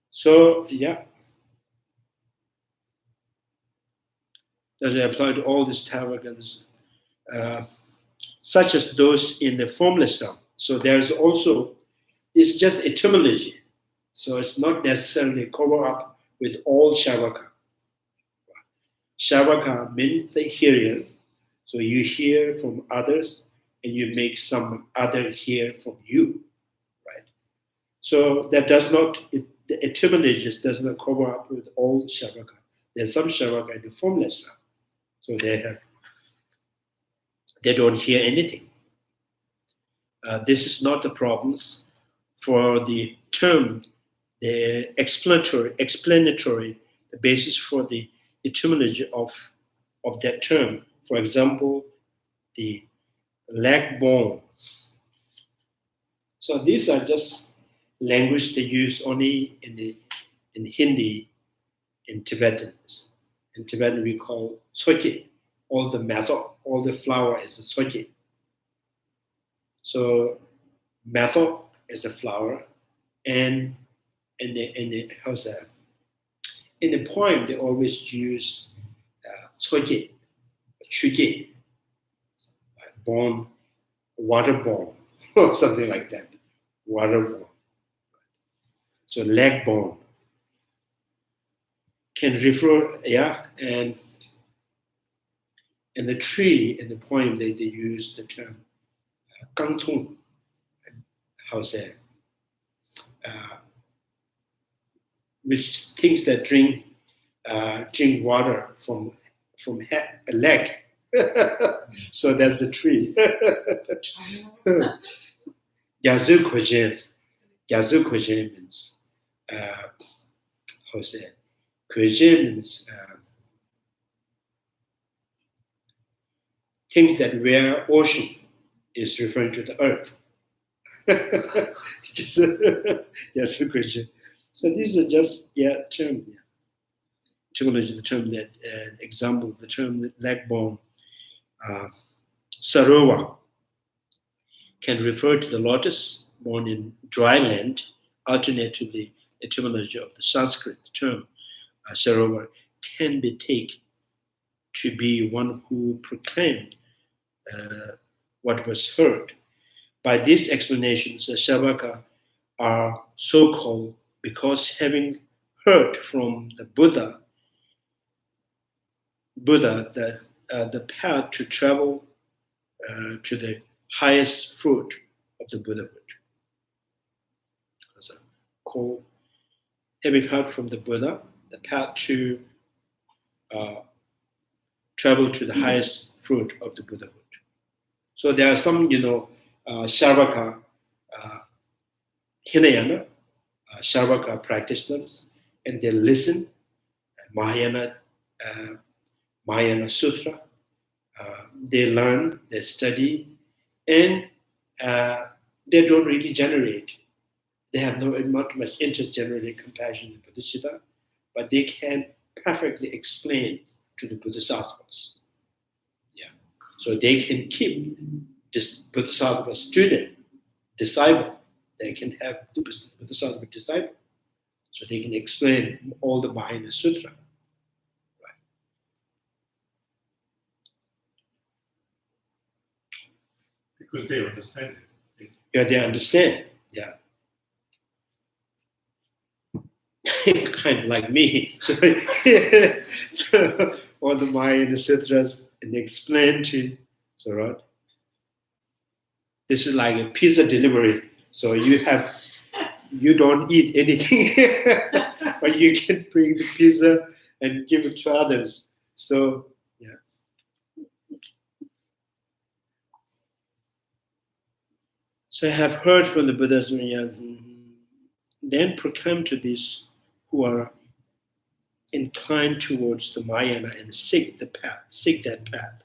So does it apply to all these Sharvakas, such as those in the formless realm? So there's also, it's just etymology. So it's not necessarily cover up with all Sharvaka. Sharvaka means the hearer. So you hear from others and you make some other hear from you, right? So that does not, the etymology does not cover up with all Sharvaka. There's some Sharvaka in the formless realm. So they don't hear anything. This is not the problems for the term, the explanatory, the basis for the etymology of that term. For example, the leg bone. So these are just language they use only in Hindi, in Tibetan. In Tibetan we call tsoke. All the metal, all the flower is a tsoke. So metal is a flower, and in the poem they always use tsoke, chuge, bone, water bone, or something like that. Water bone. So leg bone can refer, and in the tree, in the poem, they use the term kangtung, which things that drink water from a leg. So that's the tree. Yazu Kojin means, Kojin means things that where ocean is referring to the earth. Just Yazu Kojin. So these are just term. Etymology, the term that example, the term leg bone. Sarovar can refer to the lotus born in dry land. Alternatively, etymology of the Sanskrit term Sarovar can be taken to be one who proclaimed what was heard. By these explanations, the Sharvaka are so called because having heard from the Buddha the path to travel to the highest fruit of the Buddhahood. So, having heard from the Buddha, the path to travel to the highest fruit of the Buddhahood. So there are some, Sharvaka, Hinayana, Sharvaka practitioners, and they listen, Mahayana Sutra, they learn, they study, and they don't really generate. They have not much interest generating compassion and bodhicitta, but they can perfectly explain to the Bodhisattvas. So they can keep this Bodhisattva student, disciple, they can have the Bodhisattva disciple, so they can explain all the Mahayana Sutra. Because they understand it. Yeah, they understand. Yeah. Kind of like me. So, so all the Mahayana Sutras and explain to, so right. This is like a pizza delivery. So you don't eat anything, but you can bring the pizza and give it to others. So yeah. So I have heard from the Buddhas, then proclaim to these who are inclined towards the Mahayana and seek that path.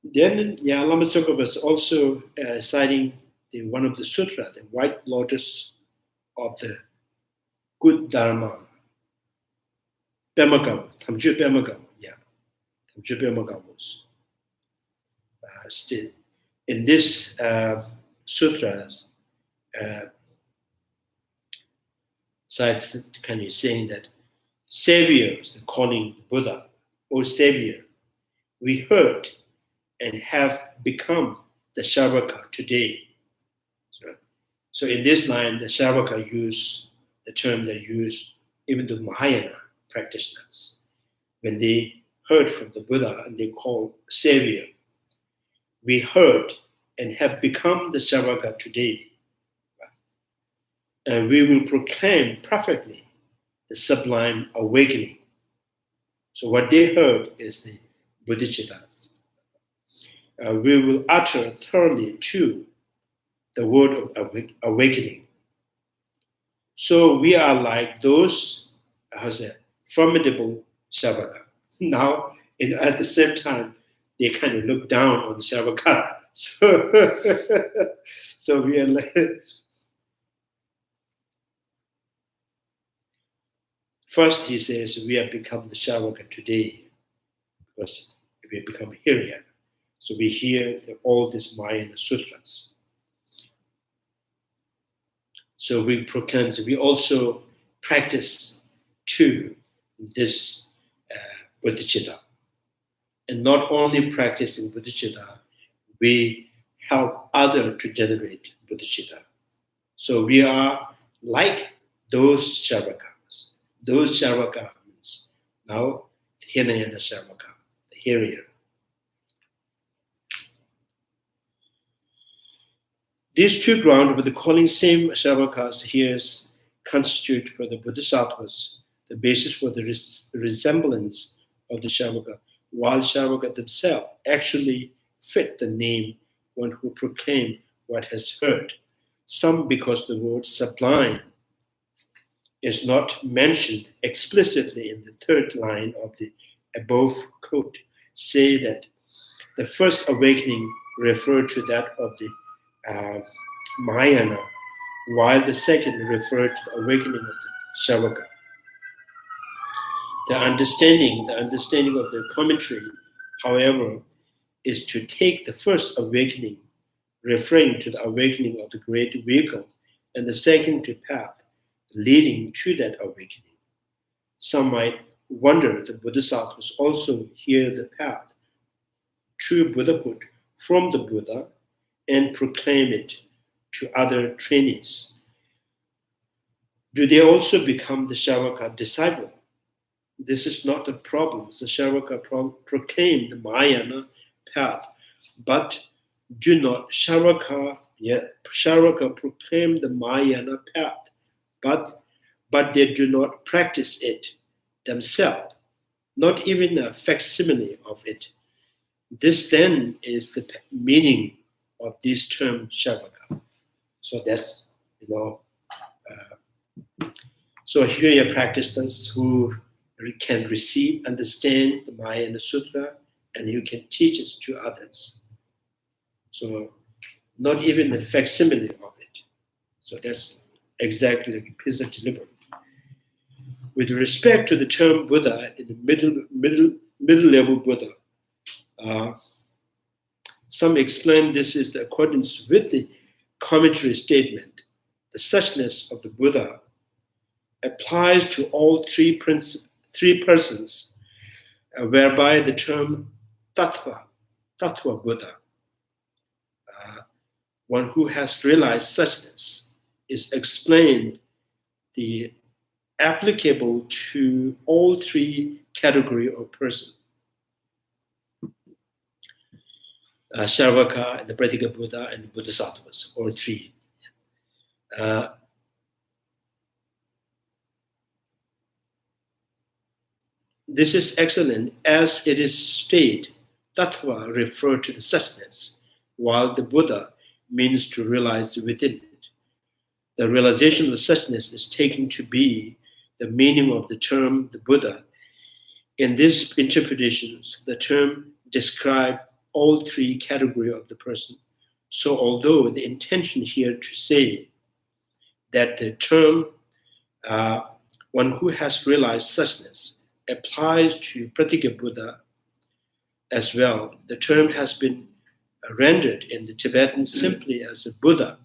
Then, Lama Tsongkaphas was also citing one of the sutra, the white lotus of the good Dharma, Pemagawa, Tamju Pemagawa, Tamju Pemagawa was still. In this sutras, cites kind of saying that saviors, calling the Buddha, O savior, we heard and have become the Shavaka today. So in this line, the Shavaka use the term they use even the Mahayana practitioners. When they heard from the Buddha and they call savior, we heard and have become the Shavaka today. And we will proclaim perfectly the sublime awakening. So what they heard is the Bodhisattvas. We will utter thoroughly too the word of awakening. So we are like those, formidable Shavaka. Now, at the same time, they kind of look down on the Shavaka. So we are like, first he says, we have become the Shavaka today because we have become Hiriya. So we hear all these Mahayana sutras. So we proclaim, we also practice too this bodhicitta. And not only practicing bodhicitta, we help others to generate bodhicitta. So we are like those Sharvakas. Those Sharvaka means now Hinayana Sharvaka, the Hiriya. These two grounds with the calling same Sharvakas here constitute for the Bodhisattvas the basis for the resemblance of the Sharvaka, while Sharvaka themselves actually fit the name one who proclaim what has heard. Some because the word sublime is not mentioned explicitly in the third line of the above quote, say that the first awakening referred to that of the Mahayana, while the second referred to the awakening of the Shavaka. The understanding of the commentary, however, is to take the first awakening, referring to the awakening of the great vehicle, and the second to path leading to that awakening. Some might wonder the Bodhisattvas also hear the path to Buddhahood from the Buddha and proclaim it to other trainees. Do they also become the Shavaka disciple? This is not the problem. The Shavaka proclaim the Mahayana path, but do not Shavaka proclaim the Mahayana path, but they do not practice it themselves, not even a facsimile of it. This then is the meaning of this term Shavaka. So that's, so here are practitioners who can receive, understand the Mahayana Sutra, and you can teach it to others. So not even a facsimile of it. So that's exactly like pizza delivery. With respect to the term Buddha, in the middle level Buddha, Some explain this is the accordance with the commentary statement. The suchness of the Buddha applies to all three persons, whereby the term tattva Buddha, one who has realized suchness, is explained the applicable to all three category of person. Sharvaka, the Pratika Buddha, and the Bodhisattvas, all three. This is excellent, as it is stated, tattva refer to the suchness, while the Buddha means to realize within it. The realization of suchness is taken to be the meaning of the term the Buddha. In these interpretations, the term describes all three categories of the person. So although the intention here to say that the term one who has realized suchness applies to Pratika Buddha as well, the term has been rendered in the Tibetan simply as a Buddha.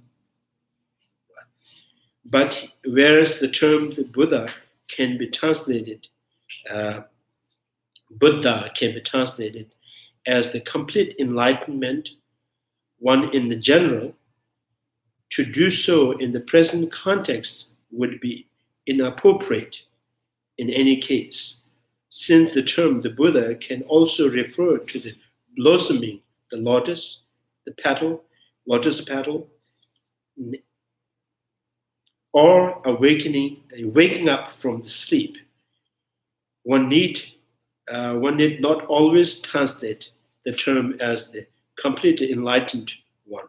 But whereas the term the Buddha can be translated, Buddha can be translated as the complete enlightenment, one in the general, to do so in the present context would be inappropriate in any case, since the term the Buddha can also refer to the blossoming, the lotus, the petal, lotus petal, or waking up from the sleep. One need not always translate the term as the completely enlightened one.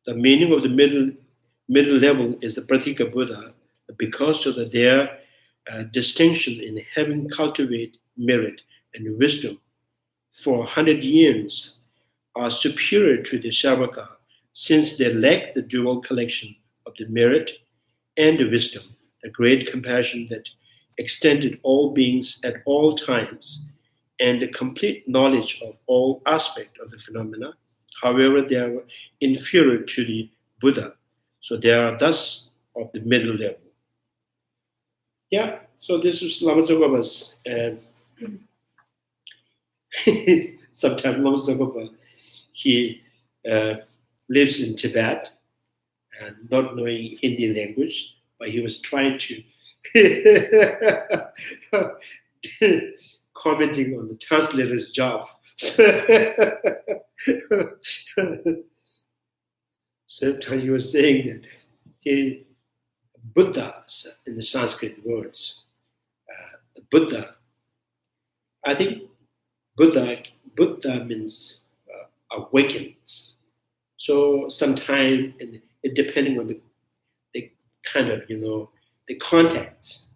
The meaning of the middle level is the Pratika Buddha, because of their distinction in having cultivated merit and wisdom for 100 years are superior to the Sharvaka, since they lack the dual collection of the merit and the wisdom, the great compassion that extended all beings at all times, and the complete knowledge of all aspects of the phenomena. However, they are inferior to the Buddha, so they are thus of the middle level. Yeah, so this is Lama Tsongkapha's. Sometimes Lama Tsongkapha, he lives in Tibet and not knowing Hindi language, but he was trying to commenting on the translator's job. So he was saying that Buddha, in the Sanskrit words, the Buddha, I think Buddha means awakens. So sometime, depending on the kind of, the context,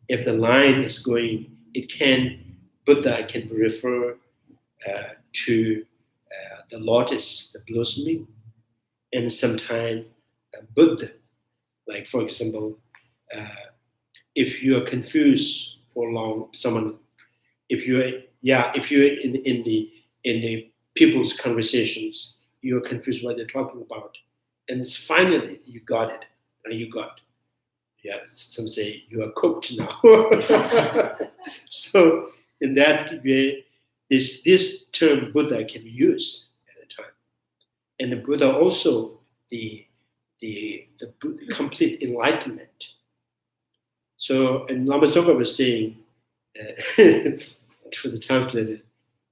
if the line is going, Buddha can refer to the lotus, the blossoming, and sometimes Buddha. Like, for example, if you are confused for long, if you're in the people's conversations, you're confused what they're talking about, and finally you got it. Some say you are cooked now. So in that way, this term Buddha can be used at the time, and the Buddha also the complete enlightenment. So, and Lama Tsongkapha was saying to the translator,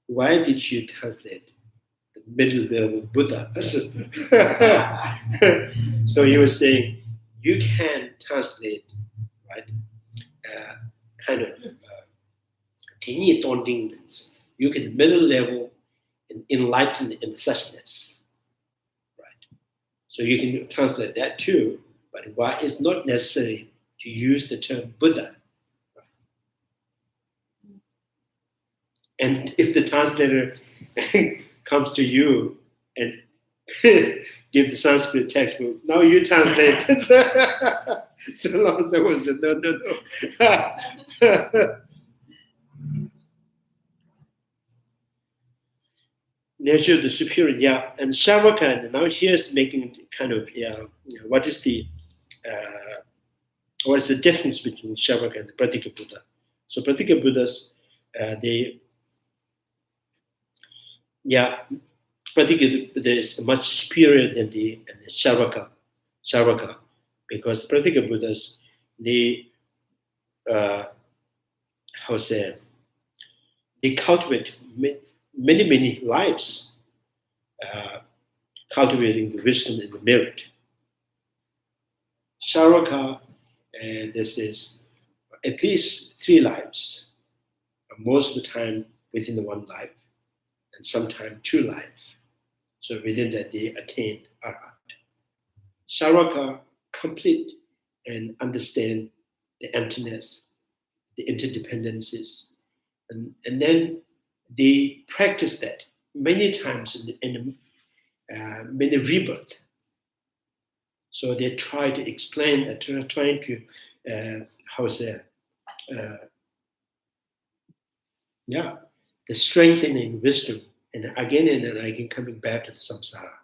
why did you translate the middle level Buddha? So he was saying, you can translate, right, you can middle level and enlighten in suchness. So you can translate that too, but why it's not necessary to use the term Buddha. Right? And if the translator comes to you and give the Sanskrit textbook, now you translate. So Lama Tsongkapha said, no. nature of the superior, yeah. And Sharvaka, now here's making kind of, what is the difference between Sharvaka and the Pratika Buddha? So Pratika Buddhas, Pratika Buddha is much superior than the Sharvaka, because Pratika Buddhas, they cultivate many lives, cultivating the wisdom and the merit. Sharvaka, this is at least 3 lives, most of the time within the 1 life, and sometimes 2 lives. So within that they attain Arhat. Sharvaka complete and understand the emptiness, the interdependencies, and then they practice that many times in many rebirths. So they try to explain, trying to, the strengthening wisdom, and again coming back to the samsara.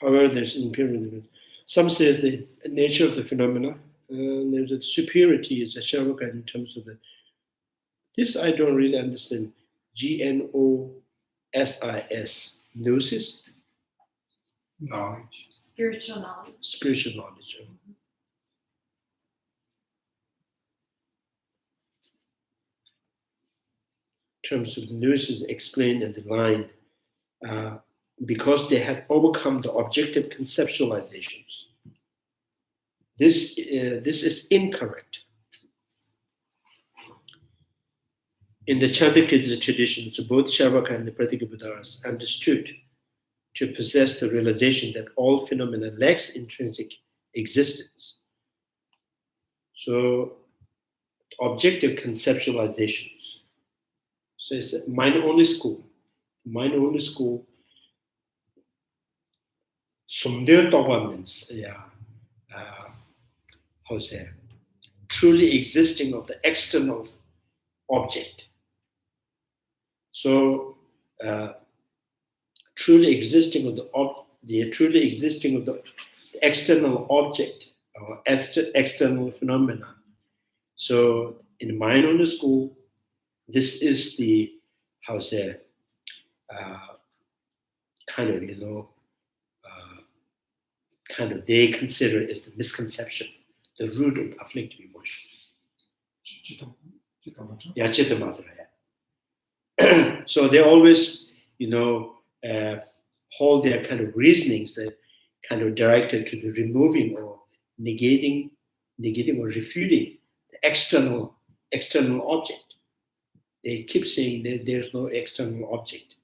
However, there's impurity. Some says the nature of the phenomena. There's a superiority is a Sharvaka in terms of this I don't really understand. Gnosis, gnosis? Knowledge. Spiritual knowledge. Spiritual knowledge. In terms of the gnosis explained in the line, because they have overcome the objective conceptualizations. This is incorrect. In the Chandrakirti traditions, both Sharvaka and the Pratika Buddhas understood to possess the realization that all phenomena lacks intrinsic existence. So, objective conceptualizations. So it's a mind-only school. Mind-only school. Sumdeo Toba means, truly existing of the external object. So, truly existing of the external object or external phenomena. So, in mind-only school, this is the they consider is the misconception, the root of afflictive emotion. So they always, hold their kind of reasonings that kind of directed to the removing or negating or refuting the external object. They keep saying that there's no external object.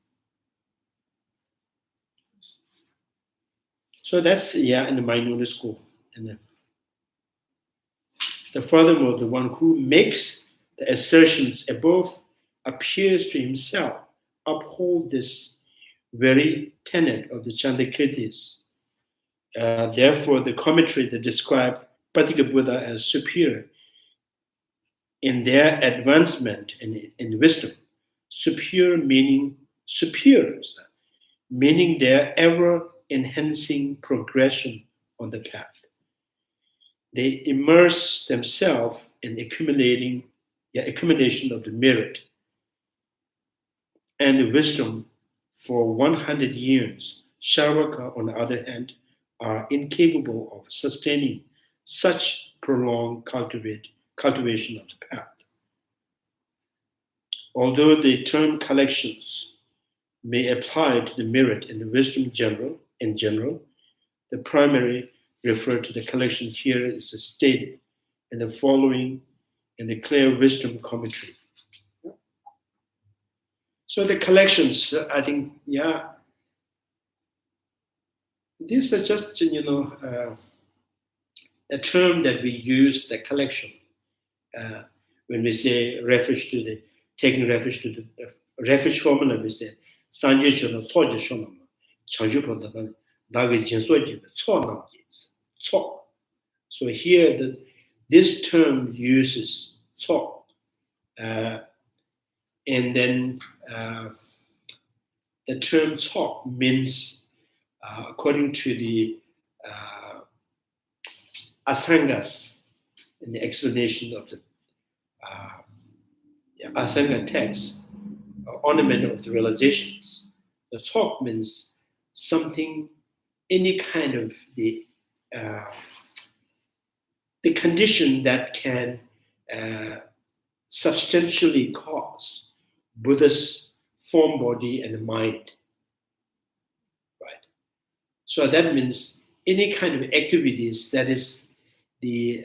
So that's in the mind-only school. And furthermore, the one who makes the assertions above appears to himself uphold this very tenet of the Chandrakirtis. Therefore, the commentary that described Pratika Buddha as superior in their advancement in wisdom, superior meaning superiors, meaning their ever-enhancing progression on the path. They immerse themselves in accumulation of the merit and the wisdom for 100 years. Sharvaka, on the other hand, are incapable of sustaining such prolonged cultivation of the path. Although the term collections may apply to the merit and the wisdom in general, the primary referred to the collection here is stated in the following in the Clear Wisdom commentary. So the collections, I think, these are just, a term that we use, the collection, when we say taking refuge to the refuge formula, we say, Sanje Shono, Soja Shono, Chanju Ponda, Dagi Jinsoji, So here this term uses talk, and then the term talk means, according to the Asangas, in the explanation of the Asanga text, ornament of the realizations, the talk means something, any kind of the condition that can substantially cause Buddha's form, body, and mind. Right. So that means any kind of activities that is the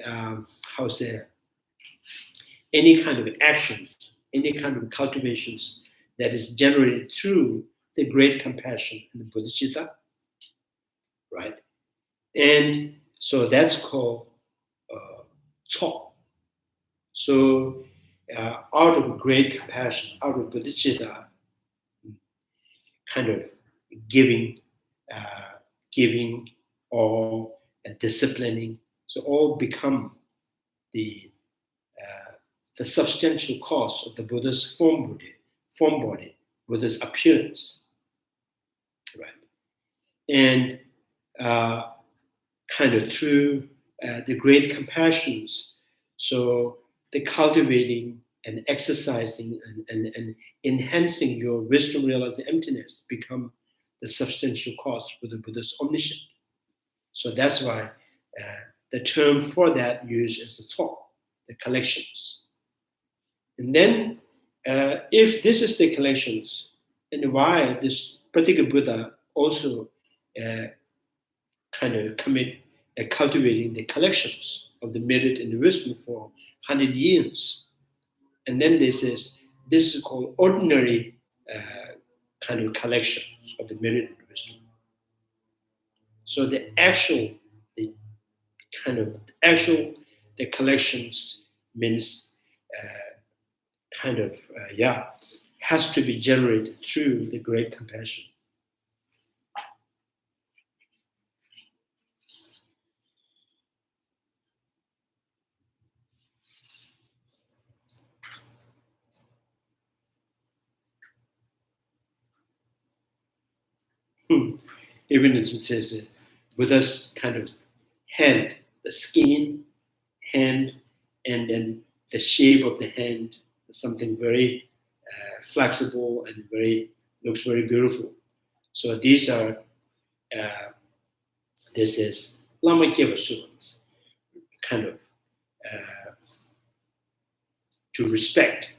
any kind of actions, any kind of cultivations that is generated through the great compassion and the bodhicitta, right? And so that's called talk. So out of great compassion, out of bodhicitta, kind of giving or disciplining, so all become the substantial cause of the Buddha's form body, Buddha's appearance, right? And kind of through the great compassions, so the cultivating and exercising and enhancing your wisdom, realizing emptiness become the substantial cause for the Buddha's omniscience. So that's why the term for that used is the talk, the collections. And then, if this is the collections, and why this particular Buddha also kind of cultivating the collections of the merit and the wisdom for 100 years. And then this is called ordinary kind of collections of the merit and wisdom. So the collections means has to be generated through the great compassion. Even as it says, Buddha's kind of hand, the skin, hand, and then the shape of the hand is something very flexible and looks very beautiful. So these are, this is Lama Tsongkaphas, kind of to respect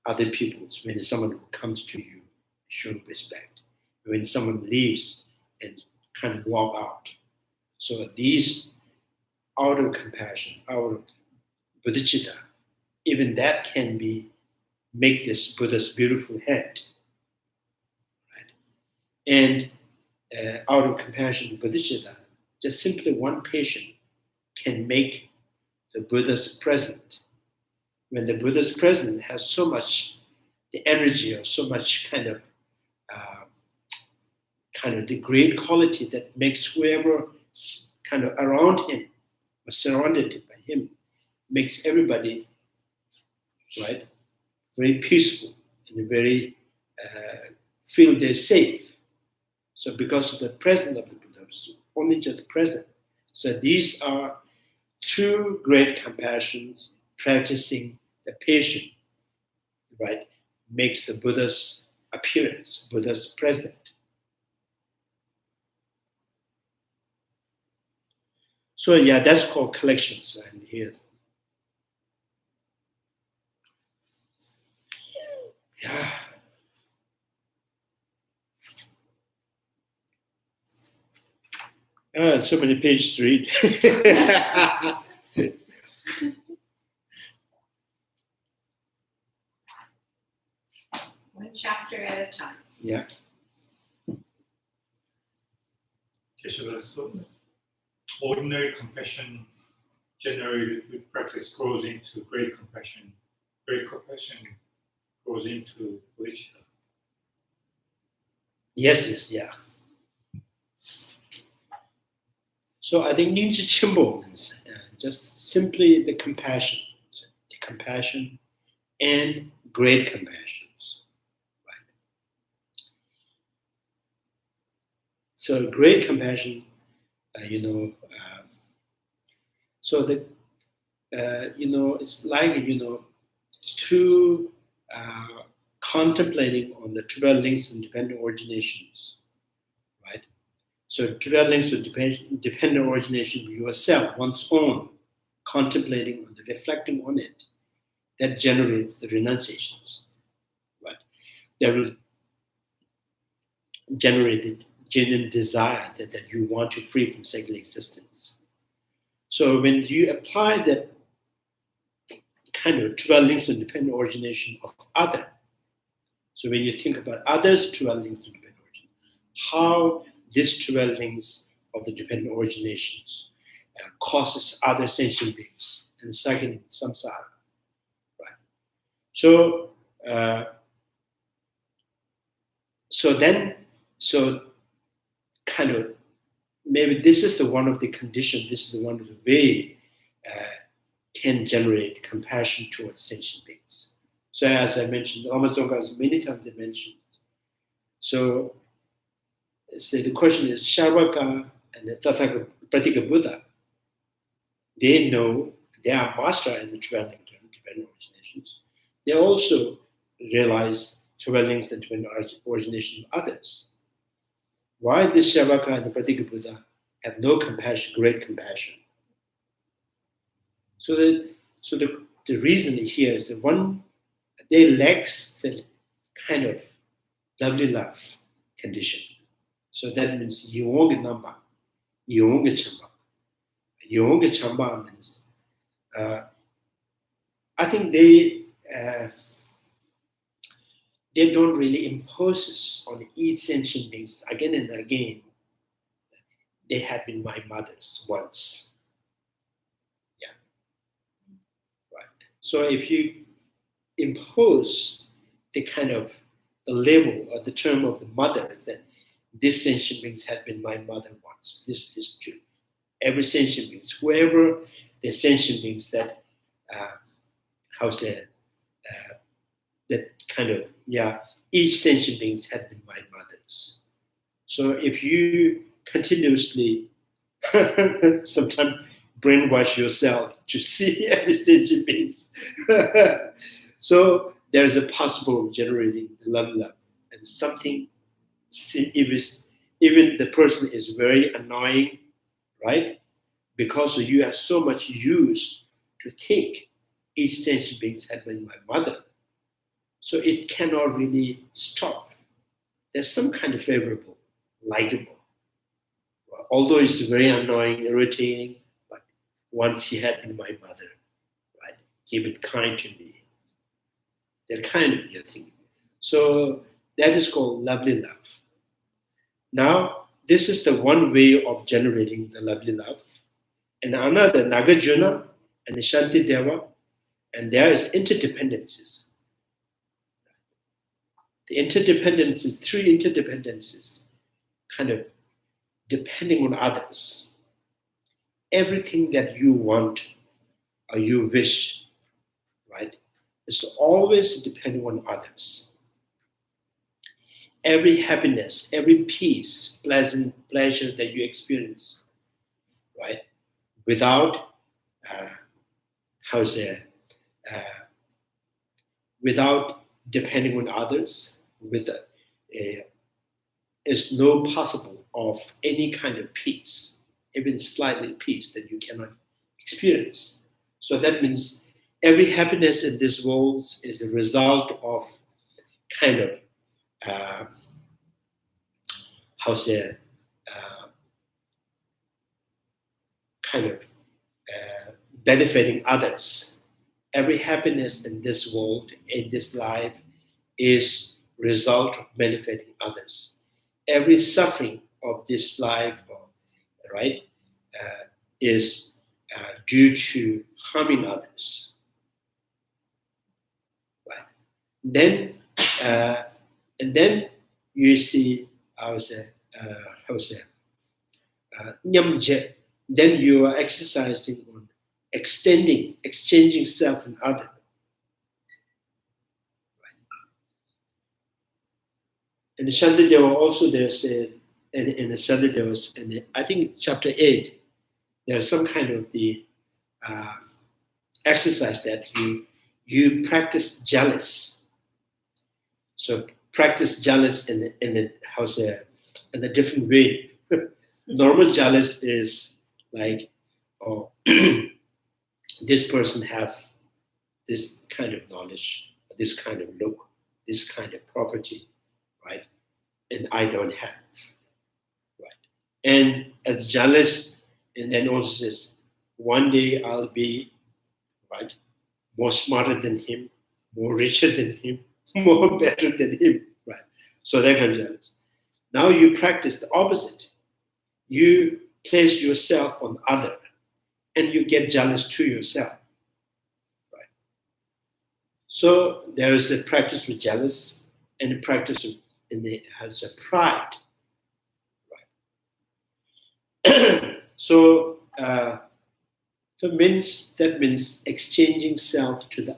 other peoples. When someone comes to you, show respect. When someone leaves and kind of walk out. So these, out of compassion, out of bodhicitta, even that can make this Buddha's beautiful head. Right? And out of compassion, bodhicitta, just simply one patient can make the Buddha's present. When the Buddha's present has so much the energy or so much kind of the great quality that makes whoever kind of around him or surrounded by him, makes everybody, right, very peaceful and very feel they're safe. So because of the presence of the Buddha, only just present. So these are true great compassions, practicing the patient, right, makes the Buddha's appearance, Buddha's present. So yeah, that's called collections. And here, so many pages to read. One chapter at a time. Yeah. So ordinary compassion generated with practice grows into great compassion. Great compassion goes into bodhicitta. Yes, yeah. So I think Ninja Chimbo means just simply the compassion. So the compassion and great compassions. Right? So great compassion, so the it's like through contemplating on the 12 links and dependent originations, right? So 12 links of dependent origination of yourself, one's own, contemplating on the reflecting on it, that generates the renunciations, right? That will generate the genuine desire that you want to free from cyclic existence. So when you apply that kind of 12 links to dependent origination of other, so when you think about others' 12 links to dependent origin, how these 12 links of the dependent originations causes other sentient beings and cycling in samsara, right? So, so kind of maybe this is the one of the conditions. This is the one of the way can generate compassion towards sentient beings. So as I mentioned, Lama Tsongkaphas many times they mentioned. So the question is, Sharvaka and the Tathagata Pratika Buddha, they know they are master in the 12 links and dependent originations. They also realize 12 links and dependent origination of others. Why this Sharvaka and the Pratika Buddha have no compassion, great compassion? So the reason here is that one, they lack the kind of lovely love condition. So that means yonga namba, yonga chamba. Yonga chamba means I think they don't really impose on each sentient beings again and again. They had been my mothers once. Yeah. Right. So if you impose the kind of the label or the term of the mother is that this sentient beings had been my mother once. This true. Every sentient beings, whoever the sentient beings that that kind of each sentient beings had been my mothers. So if you continuously sometimes brainwash yourself to see every sentient beings, so there's a possible generating the love, and something. Even the person is very annoying, right? Because you are so much used to think each sentient being had been my mother. So it cannot really stop. There's some kind of favorable, likable. Although it's very annoying, irritating, but once he had been my mother, right? He been kind to me. That kind of your thing. So that is called lovely love. Now, this is the one way of generating the lovely love. And another, Nagarjuna and Shanti Deva, and there is interdependencies. The interdependencies, three interdependencies, kind of depending on others. Everything that you want or you wish, right, is always depending on others. Every happiness, every peace, pleasure that you experience, right, without, without depending on others, is no possible of any kind of peace, even slightly peace that you cannot experience. So that means every happiness in this world is a result of kind of benefiting others. Every happiness in this world, in this life, is result of benefiting others. Every suffering of this life, right, is due to harming others. Right. Then, and then you see, nyamje then you are exercising on exchanging self and other. And Shantideva also there's in the Shantideva, and I think chapter 8, there's some kind of the exercise that you practice jealous. So practice jealous in a different way. Normal jealous is like, oh, this person have this kind of knowledge, this kind of look, this kind of property, right? And I don't have, right? And as jealous, and then also says, one day I'll be, right, more smarter than him, more richer than him, more better than him, right? So that kind of jealous. Now you practice the opposite. You place yourself on other, and you get jealous to yourself, right? So there is a practice with jealous, and a practice with, and it has a pride, right? So that means exchanging self to the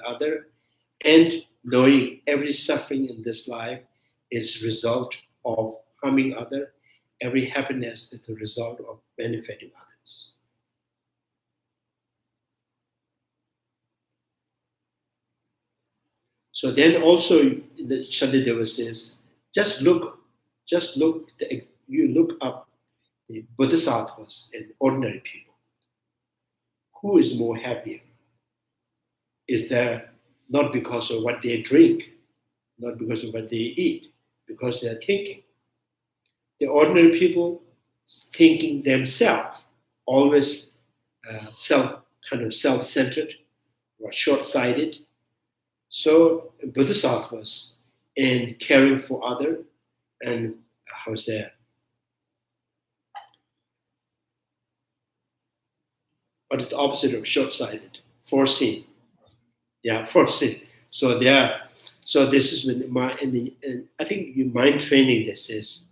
other, and knowing every suffering in this life is result of harming other. Every happiness is the result of benefiting others. So then also the Shantideva says, you look up the Bodhisattvas and ordinary people. Who is more happier? Is there not because of what they drink, not because of what they eat, because they are thinking. The ordinary people thinking themselves, always self-centered or short-sighted. So Bodhisattvas in caring for other and what is the opposite of short-sighted? Foreseeing. Yeah, foreseeing. So this is when I think your mind training. This is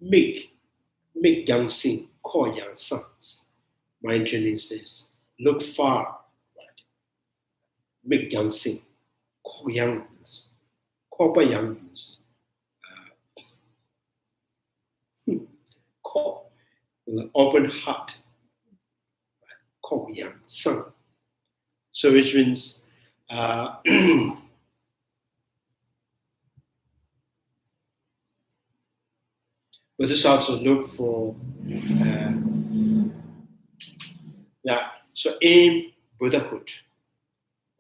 make young sing, call young sons. Mind training says look far, right? Make young sing, call young ones, call by young ones. Call with an open heart, right? Call young son. So which means but this also look for so aim Buddhahood,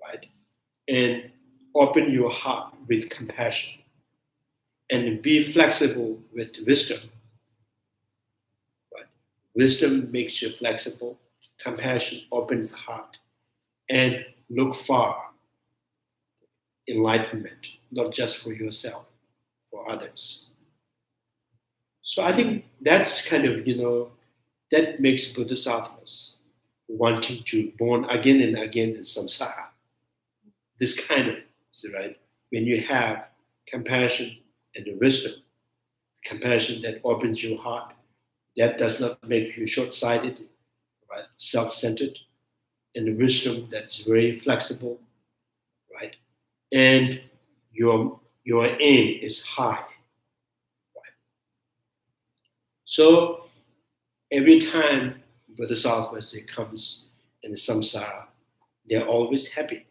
right? And open your heart with compassion and be flexible with wisdom. Right? Wisdom makes you flexible, compassion opens the heart, and look far. Enlightenment, not just for yourself, for others. So I think that's kind of, that makes Bodhisattvas wanting to born again and again in samsara. This kind of, right? When you have compassion and wisdom, compassion that opens your heart, that does not make you short-sighted, right? Self-centered, and the wisdom that's very flexible, right? And your aim is high, right? So every time Bodhisattvas comes in samsara, they're always happy.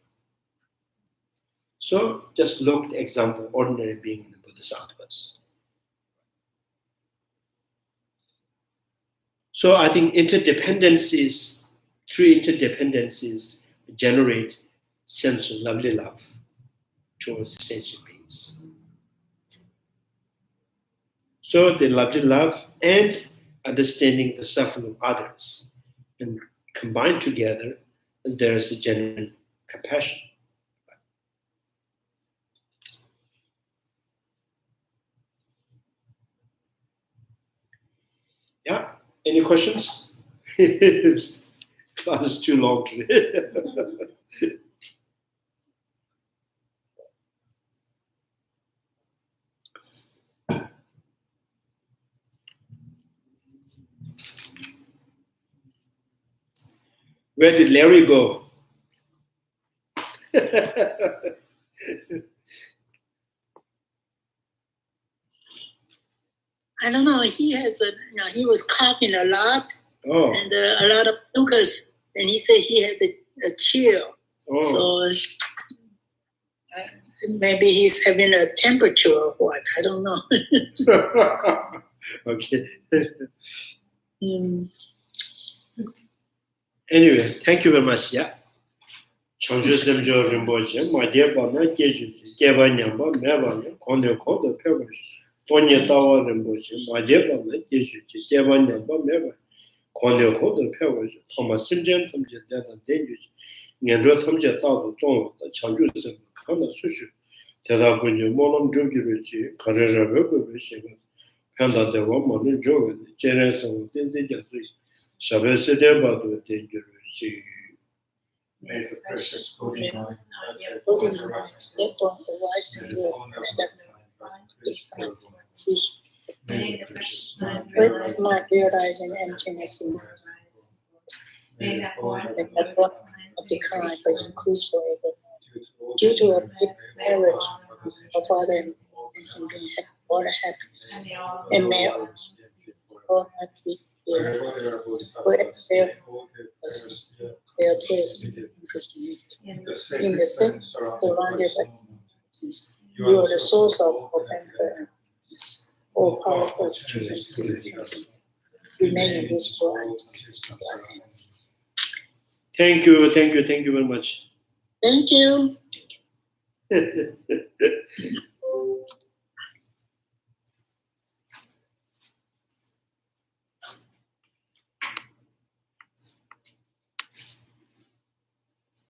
So just look at the example, ordinary being in the Bodhisattvas. So I think through interdependencies generate sense of lovely love towards sentient beings. So the lovely love and understanding the suffering of others, and combined together, there is a genuine compassion. Yeah. Any questions? Class is too long today. Where did Larry go? I don't know. He has he was coughing a lot Oh, and a lot of mucus, and he said he had a chill. oh, So maybe he's having a temperature or what? I don't know. okay. Mm. Anyway, thank you very much. Yeah. Changju semjo rinpoche, ma deba na geju, geba nyamba, meba nyamba, konde konde peba, tonye tawa rinpoche, ma deba na geju, geba nyamba, meba, konde konde peba, toma simjen tamje dada denju, ngendro tamje tado tonwa, da changju semjo, kanda sushu, teda kunje molom jumjiru ji, karera wego we sheba, penda dewa manu jowe, jere sawa tenze jasui, shabe se deba do denjiru ji. May the precious Bodhi mind Bodhi mind, therefore arise in you, May the precious mind with my realizing emptiness in May that born that I brought of the kind but increase forever. Due to a deep merit of other and some order happiness, and may all not be here. Wherever there appears Christianity. In the sense surrounded by peace, you are the source of hope and fairness. All powerful strength and significance remain in this bright light. Thank you very much. Thank you.